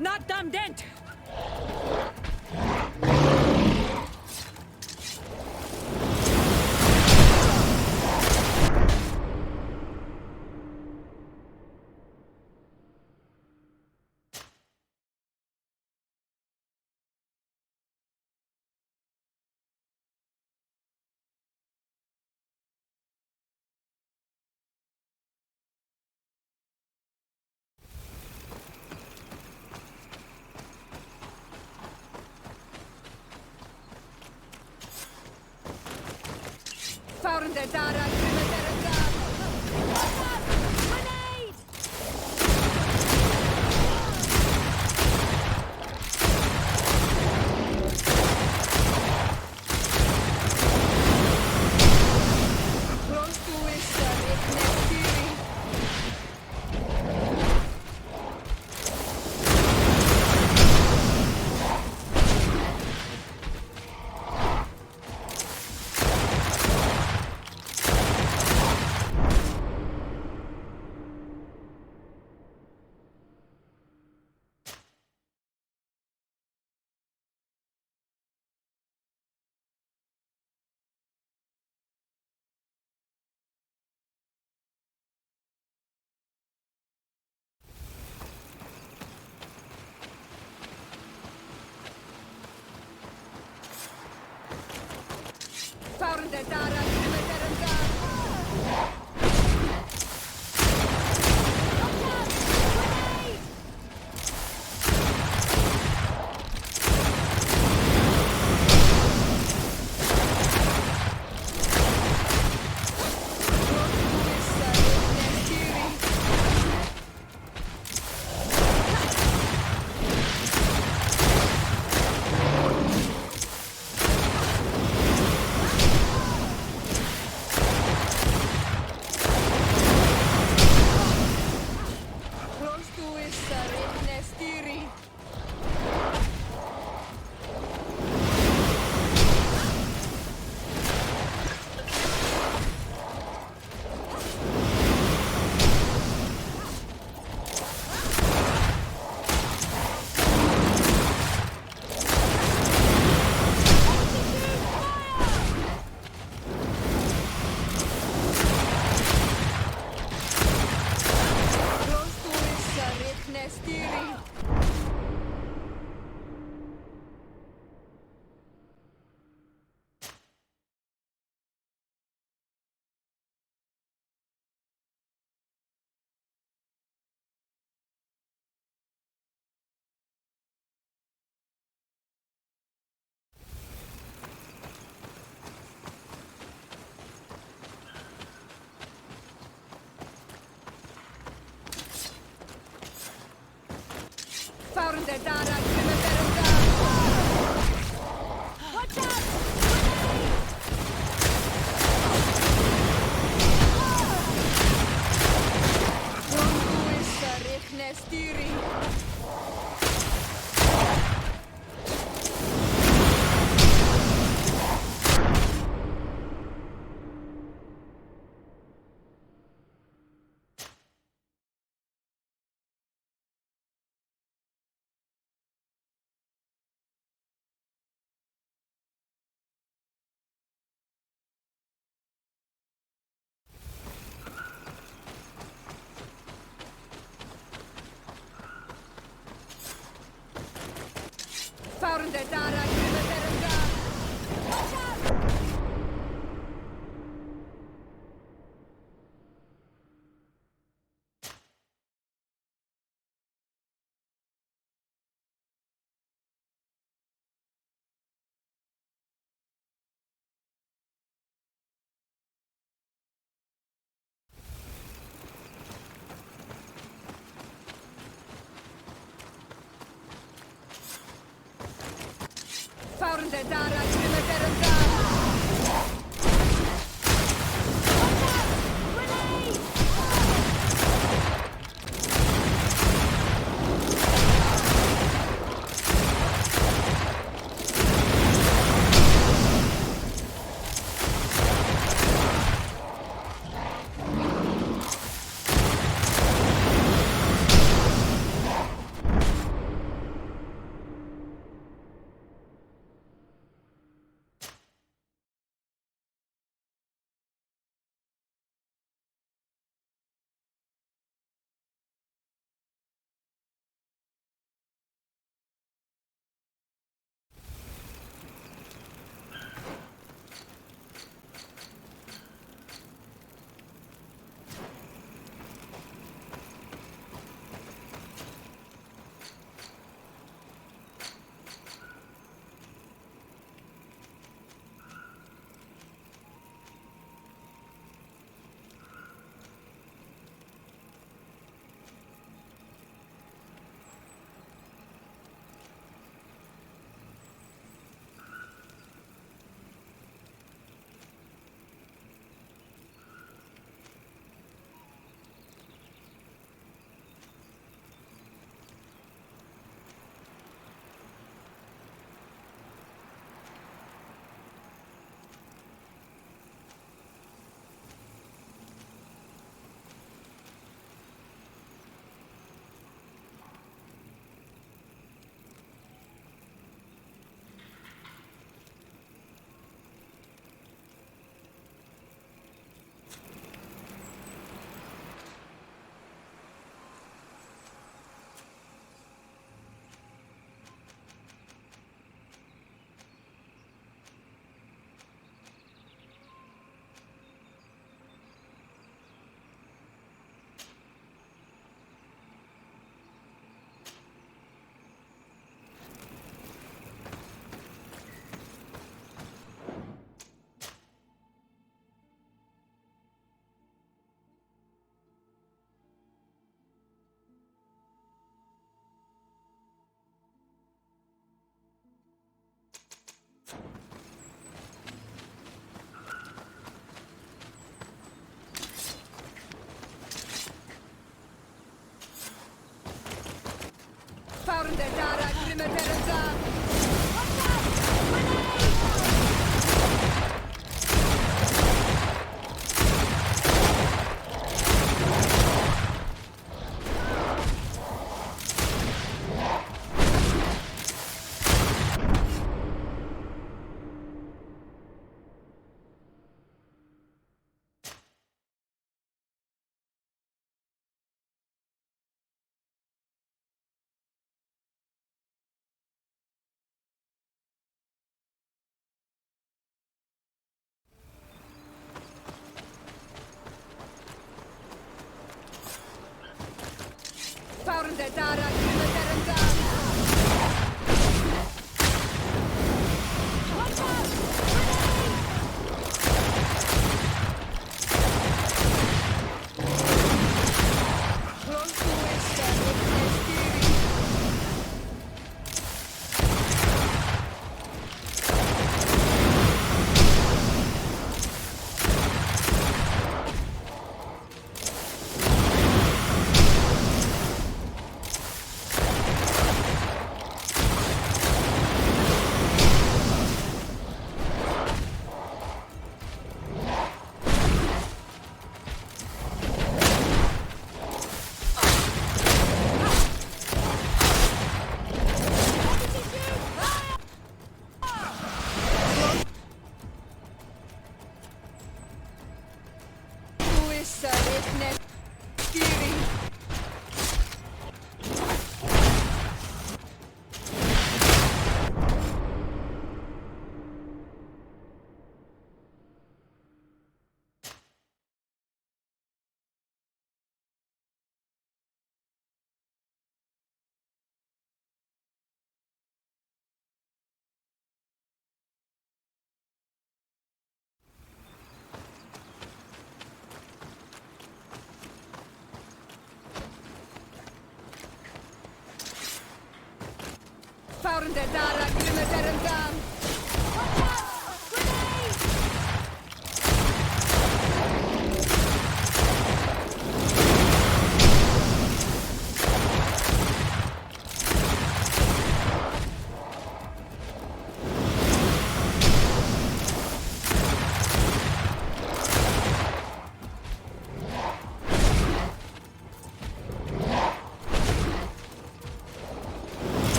Not damn dent! Found the Dara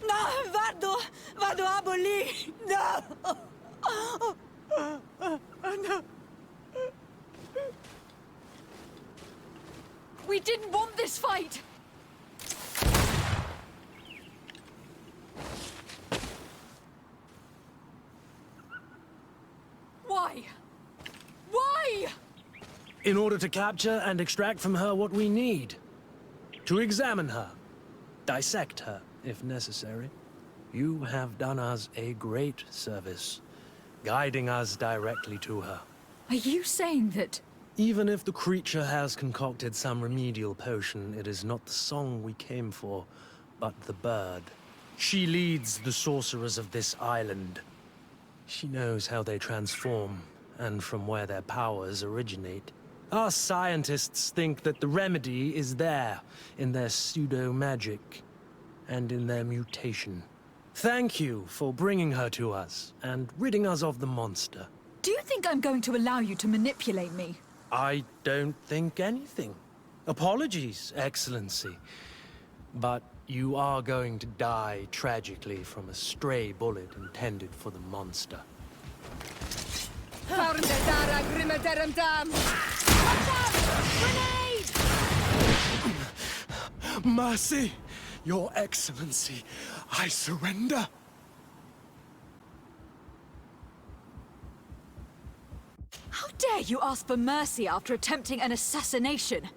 No, vado aboli! No! No! We didn't want this fight! Why? Why? In order to capture and extract from her what we need. To examine her. Dissect her, if necessary. You have done us a great service, guiding us directly to her. Are you saying that... Even if the creature has concocted some remedial potion, it is not the song we came for, but the bird. She leads the sorcerers of this island. She knows how they transform, and from where their powers originate. Our scientists think that the remedy is there, in their pseudo-magic, and in their mutation. Thank you for bringing her to us, and ridding us of the monster. Do you think I'm going to allow you to manipulate me? I don't think anything. Apologies, Excellency. But you are going to die tragically from a stray bullet intended for the monster. Mercy, Your Excellency, I surrender. How dare you ask for mercy after attempting an assassination?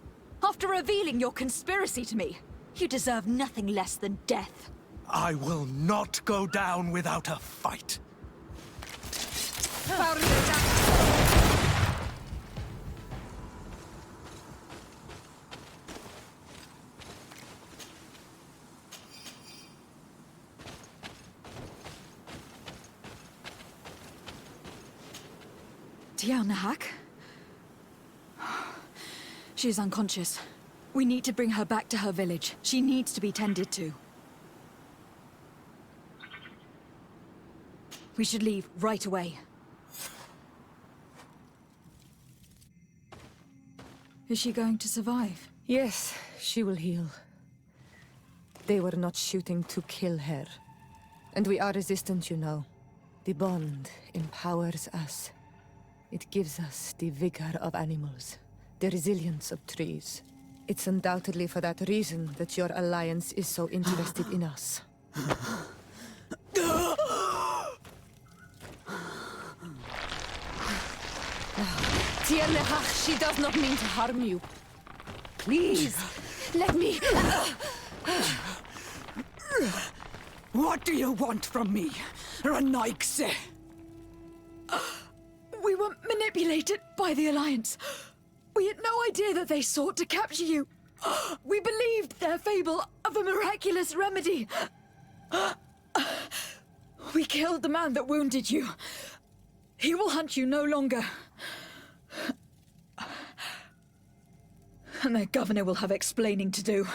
After revealing your conspiracy to me? You deserve nothing less than death. I will not go down without a fight. Tiana Hack? She's unconscious. We need to bring her back to her village. She needs to be tended to. We should leave right away. Is she going to survive? Yes, she will heal. They were not shooting to kill her. And we are resistant, you know. The bond empowers us. It gives us the vigor of animals, the resilience of trees. It's undoubtedly for that reason that your alliance is so interested in us. Tiernehach, she does not mean to harm you. Please, let me... What do you want from me, Ranaikse? We were manipulated by the Alliance. We had no idea that they sought to capture you. We believed their fable of a miraculous remedy. We killed the man that wounded you. He will hunt you no longer. And their governor will have explaining to do.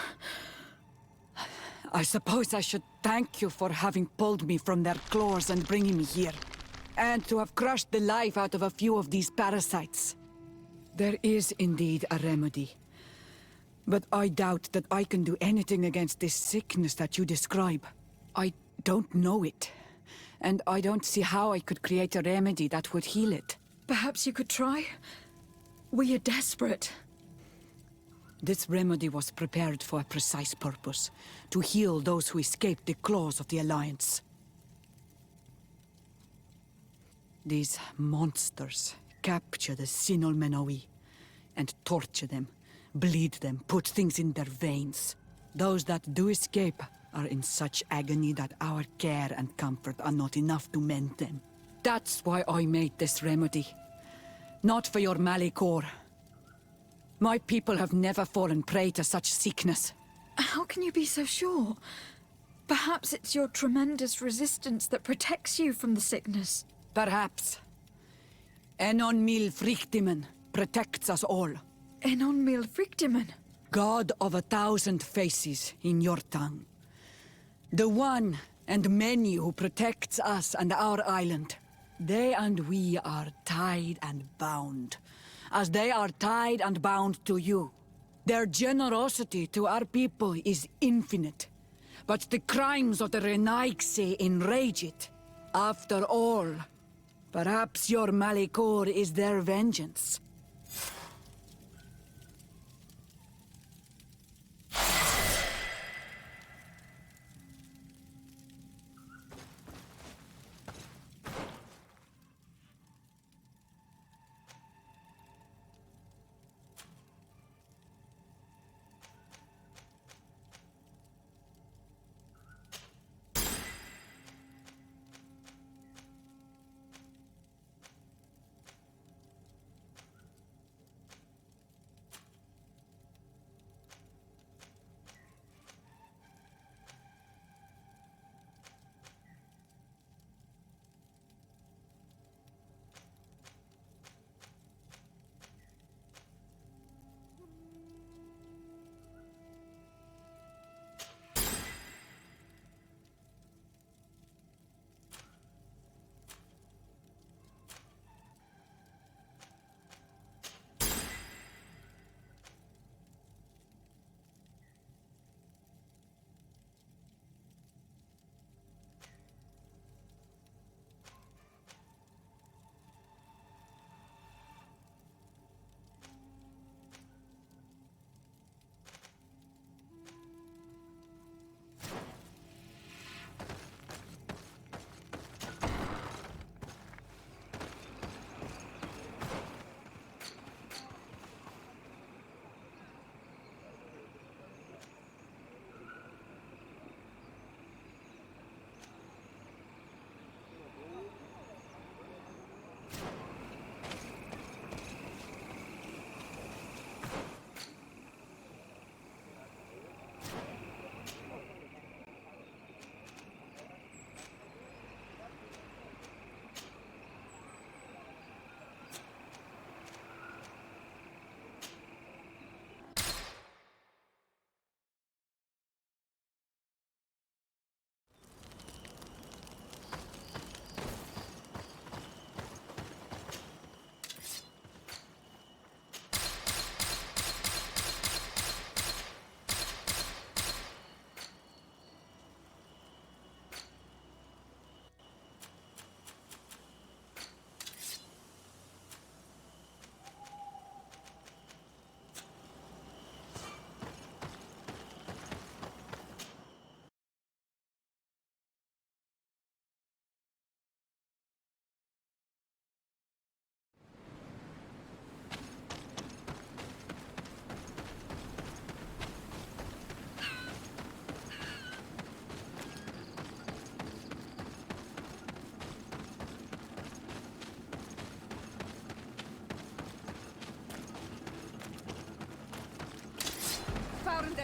I suppose I should thank you for having pulled me from their claws and bringing me here. And to have crushed the life out of a few of these parasites. There is indeed a remedy. But I doubt that I can do anything against this sickness that you describe. I don't know it. And I don't see how I could create a remedy that would heal it. Perhaps you could try? We are desperate. This remedy was prepared for a precise purpose. To heal those who escaped the claws of the Alliance. These monsters capture the Sinol Menoi and torture them, bleed them, put things in their veins. Those that do escape are in such agony that our care and comfort are not enough to mend them. That's why I made this remedy. Not for your Malikor. My people have never fallen prey to such sickness. How can you be so sure? Perhaps it's your tremendous resistance that protects you from the sickness. Perhaps. Enon Mil Frictimen protects us all. Enon Mil Frictimen? God of 1,000 faces in your tongue. The one and many who protects us and our island. They and we are tied and bound, as they are tied and bound to you. Their generosity to our people is infinite, but the crimes of the Renaigse enrage it. After all, perhaps your Malikor is their vengeance.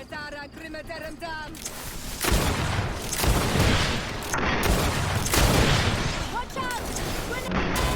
Dara Grimadaram Dam. Watch out! Grenade!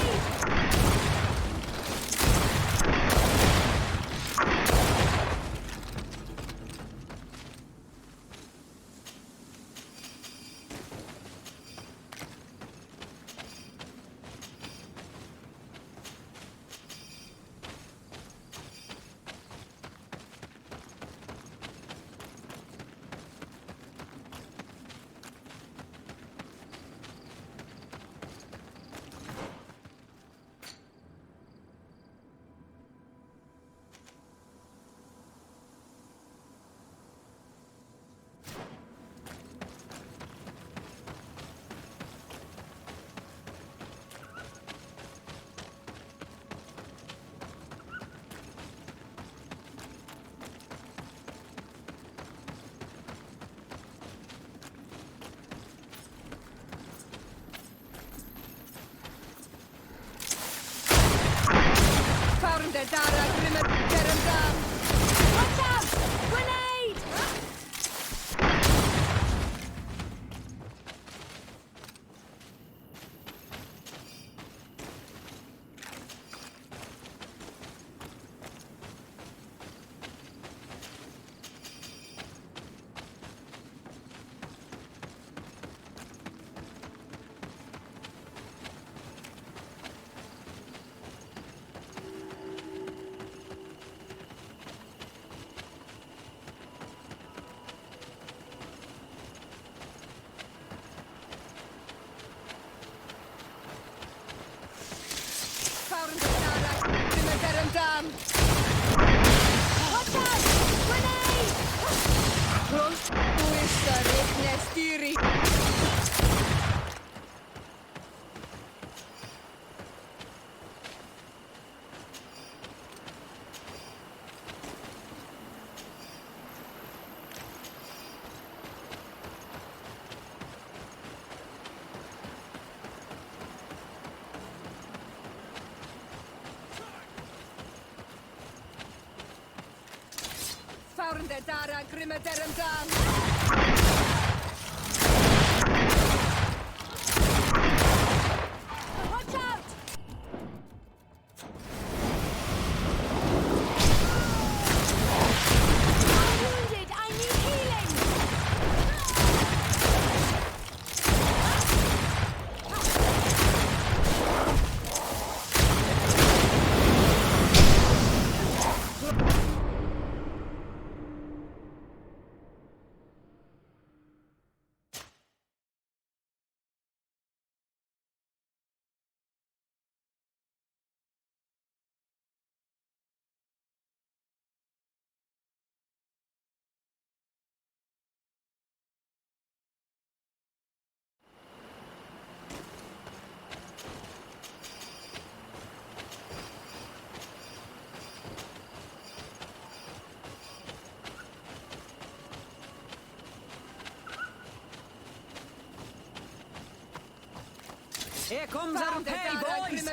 Here comes our pay, boys!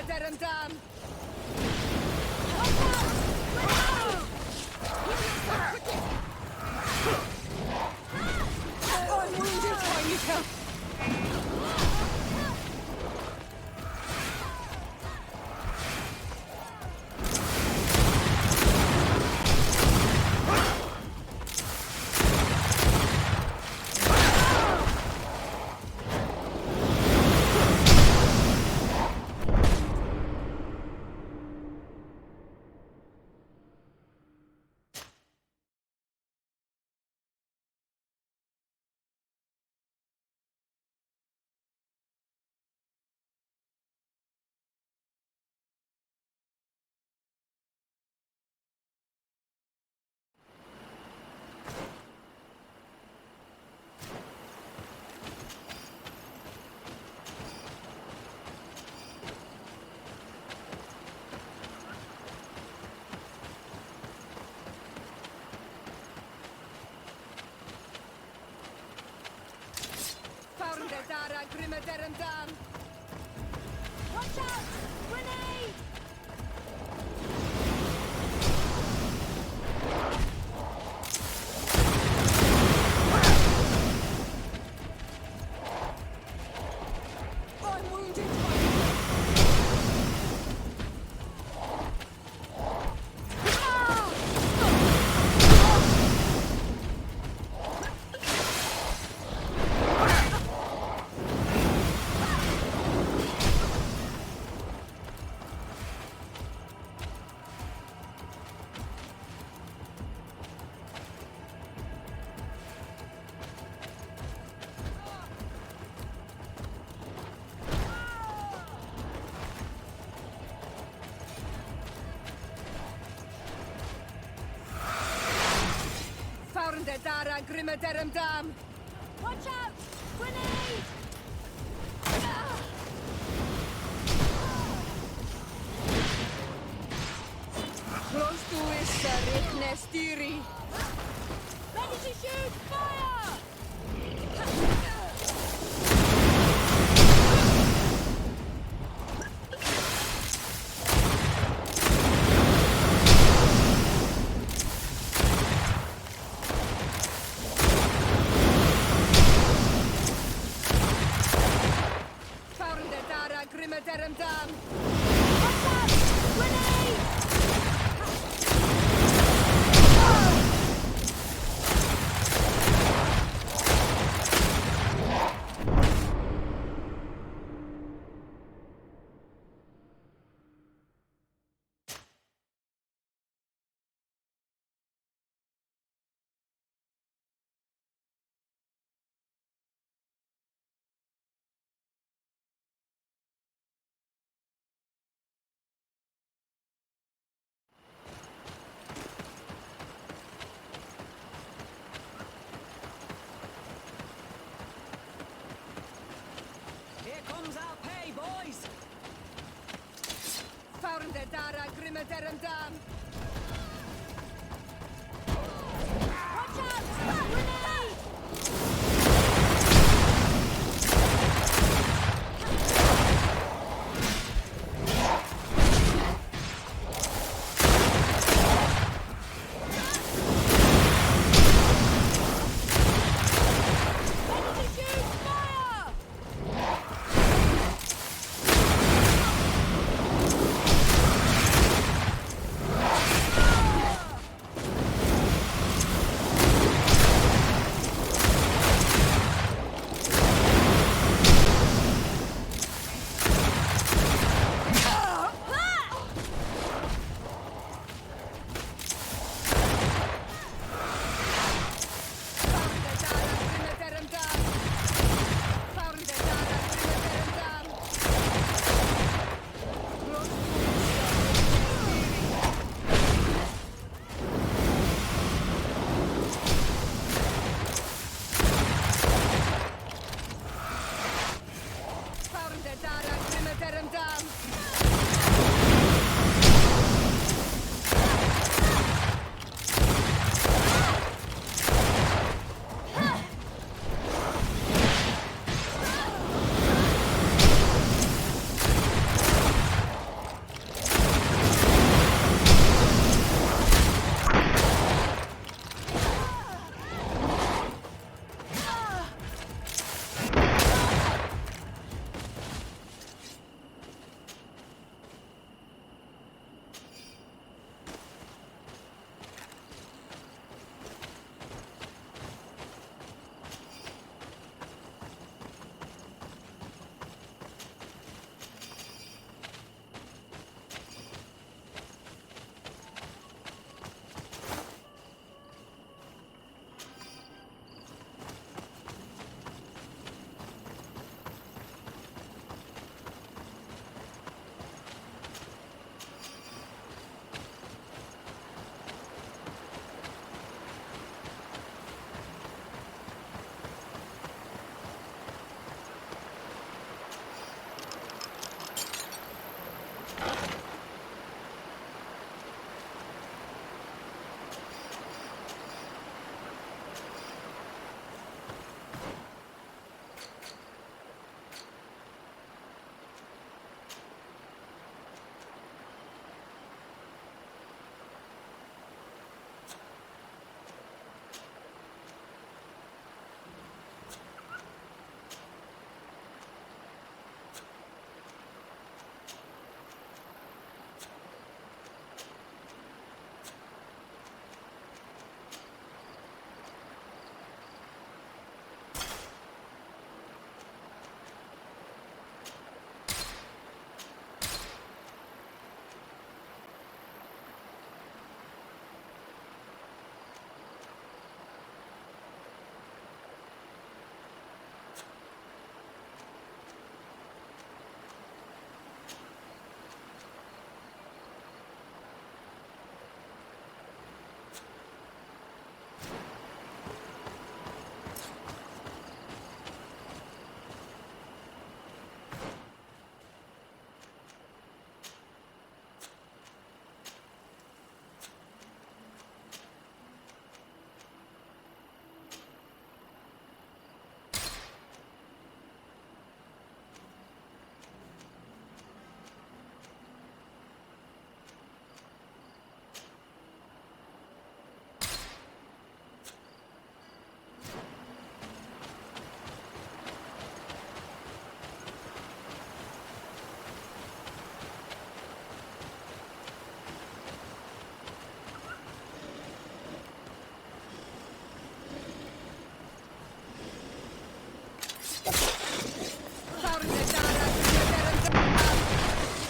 I'm wounded, Heineke. Watch out! Grenade! I'm wounded, Watch out! Grenade! Ready to shoot! Fire! wrongs I'll pay, boys! Found the Dara Grimadaram Dam.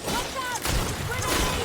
Watch out! Grenade!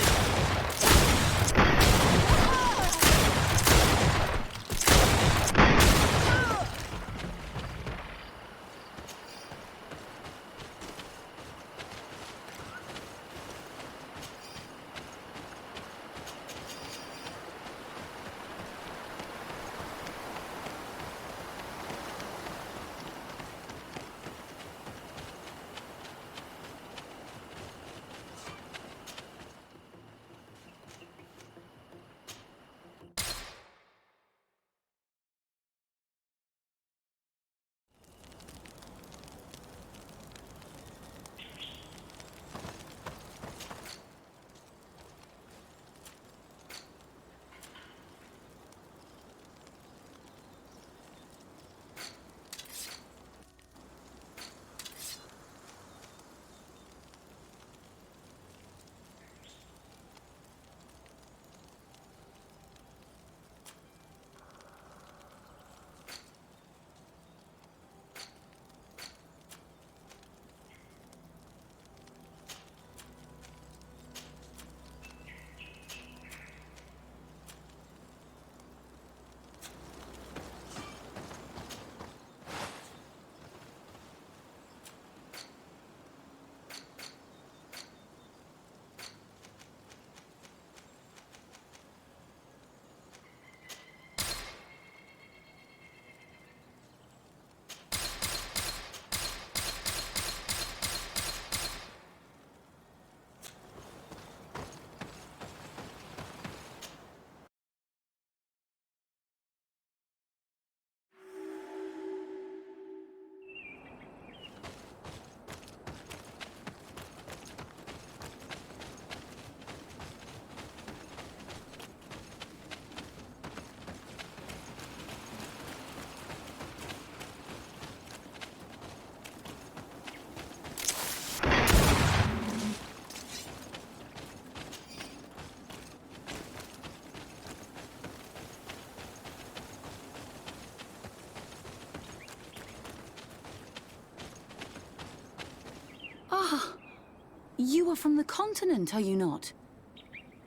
You are from the continent, are you not?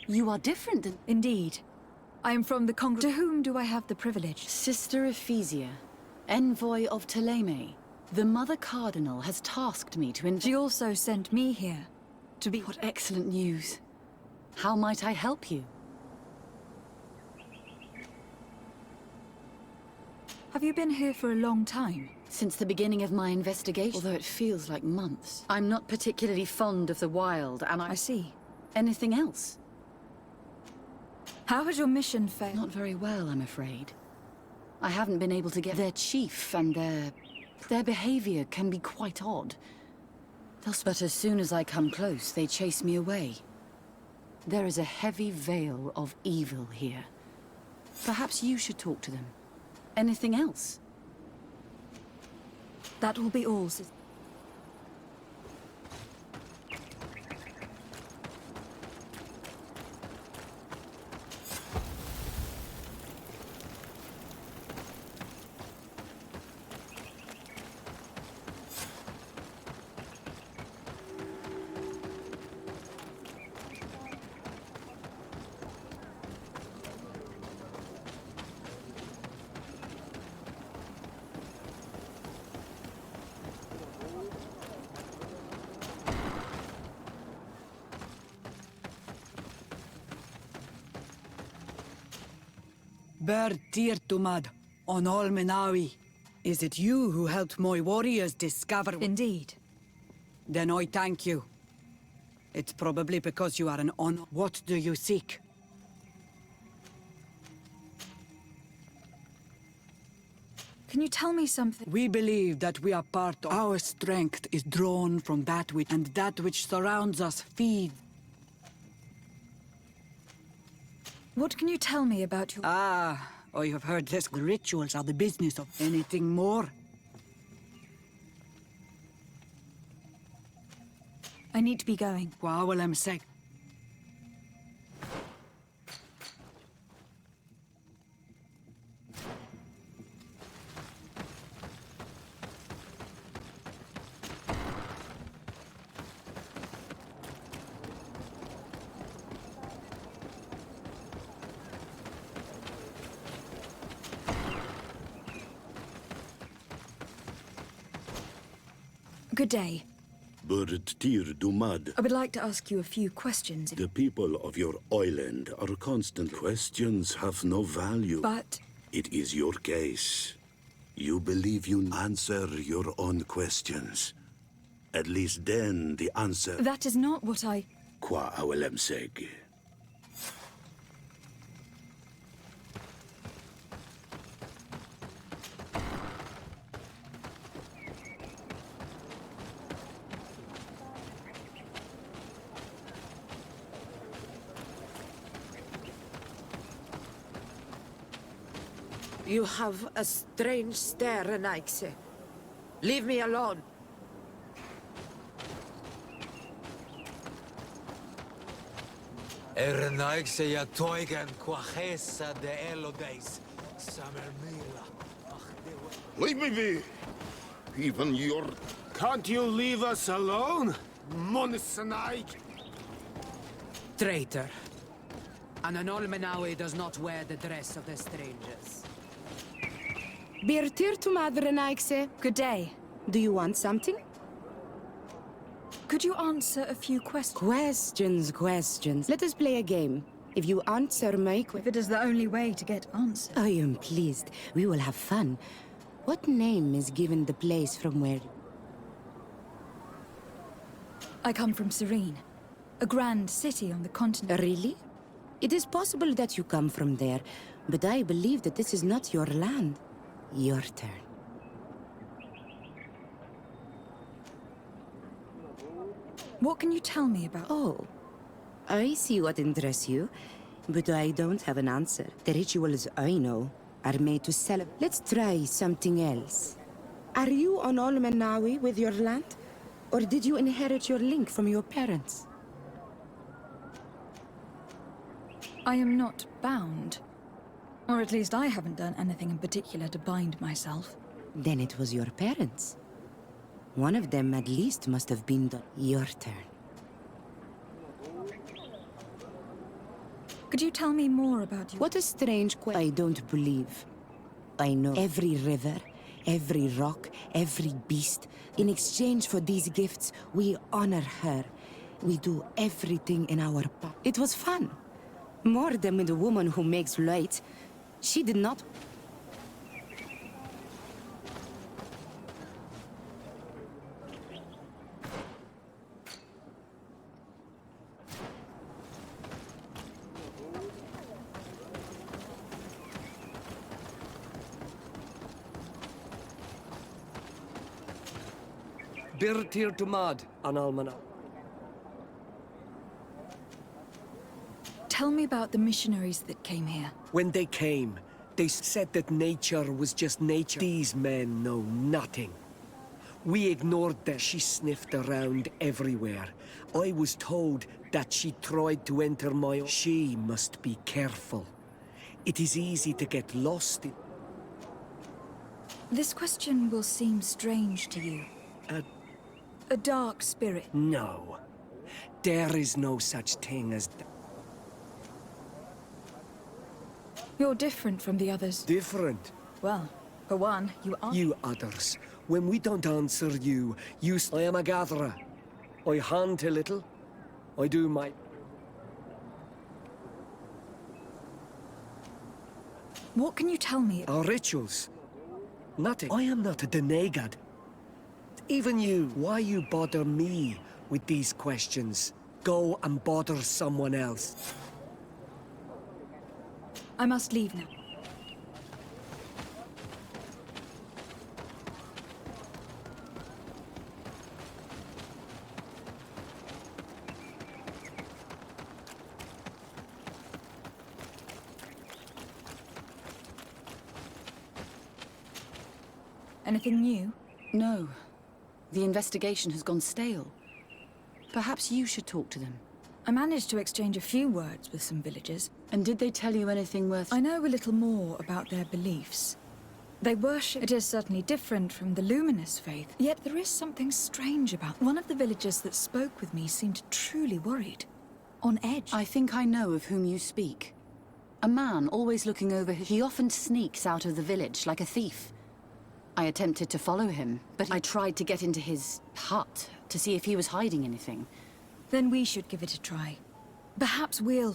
You are different than... Indeed. I am from the To whom do I have the privilege? Sister Ephesia, envoy of Ptolemy. The Mother Cardinal has tasked me to She also sent me here to be... What excellent news. How might I help you? Have you been here for a long time? Since the beginning of my investigation, although it feels like months. I'm not particularly fond of the wild, and I see. Anything else? How has your mission failed? Not very well, I'm afraid. I haven't been able to get their chief, and their behavior can be quite odd. But as soon as I come close, they chase me away. There is a heavy veil of evil here. Perhaps you should talk to them. Anything else? That will be all, Bertir Tumad, on Olmenawi. Is it you who helped my warriors discover... Indeed. Then I thank you. It's probably because you are an honor. What do you seek? Can you tell me something? We believe that we are part of... Our strength is drawn from that which... And that which surrounds us feeds. What can you tell me about your... I have heard this. The rituals are the business of anything more. I need to be going. Sake. Good day. Bertir Dumad. I would like to ask you a few questions. The people of your island are constant. Questions have no value. But... It is your case. You believe you answer your own questions. At least then the answer... That is not what I... Qua awelemseg. You have a strange stare, Renaikse. Leave me alone. Renaikse ya toigan quachesa de elodeis. Samermila. Leave me be! Even your... Can't you leave us alone? Monisanaik! Traitor. An Olmenawi does not wear the dress of the strangers. Bertir to Madre Naikse. Good day. Do you want something? Could you answer a few questions? Questions. Let us play a game. If you answer my If it is the only way to get answers. I am pleased. We will have fun. What name is given the place from where... I come from Serene, a grand city on the continent. Really? It is possible that you come from there, but I believe that this is not your land. Your turn. What can you tell me about... Oh, I see what interests you, but I don't have an answer. The rituals I know are made to celebrate. Let's try something else. Are you on Olmenawi with your land? Or did you inherit your link from your parents? I am not bound. Or at least I haven't done anything in particular to bind myself. Then it was your parents. One of them at least must have been your turn. Could you tell me more about you? What a strange question. I don't believe. I know every river, every rock, every beast. In exchange for these gifts, we honor her. We do everything in our power. It was fun. More than with the woman who makes light. She did not... Birtir to Mad, an almanac. Tell me about the missionaries that came here. When they came, they said that nature was just nature. These men know nothing. We ignored them. She sniffed around everywhere. I was told that she tried to enter my... She must be careful. It is easy to get lost in... This question will seem strange to you. A dark spirit. No. There is no such thing as... You're different from the others. Different? Well, for one, you are... You others. When we don't answer you, I am a gatherer. I hunt a little. I do my... What can you tell me? Our rituals. Nothing. I am not a denegad. Even you, why you bother me with these questions? Go and bother someone else. I must leave now. Anything new? No. The investigation has gone stale. Perhaps you should talk to them. I managed to exchange a few words with some villagers. And did they tell you anything worth... I know a little more about their beliefs. They worship... It is certainly different from the luminous faith, yet there is something strange about... One of the villagers that spoke with me seemed truly worried. On edge. I think I know of whom you speak. A man always looking over his... He often sneaks out of the village like a thief. I attempted to follow him, but I tried to get into his hut to see if he was hiding anything. Then we should give it a try. Perhaps we'll...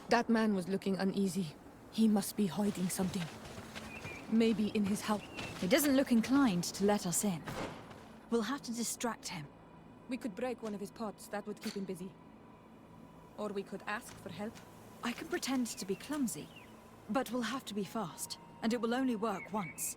That man was looking uneasy. He must be hiding something. Maybe in his house. He doesn't look inclined to let us in. We'll have to distract him. We could break one of his pots. That would keep him busy. Or we could ask for help. I can pretend to be clumsy, but we'll have to be fast, and it will only work once.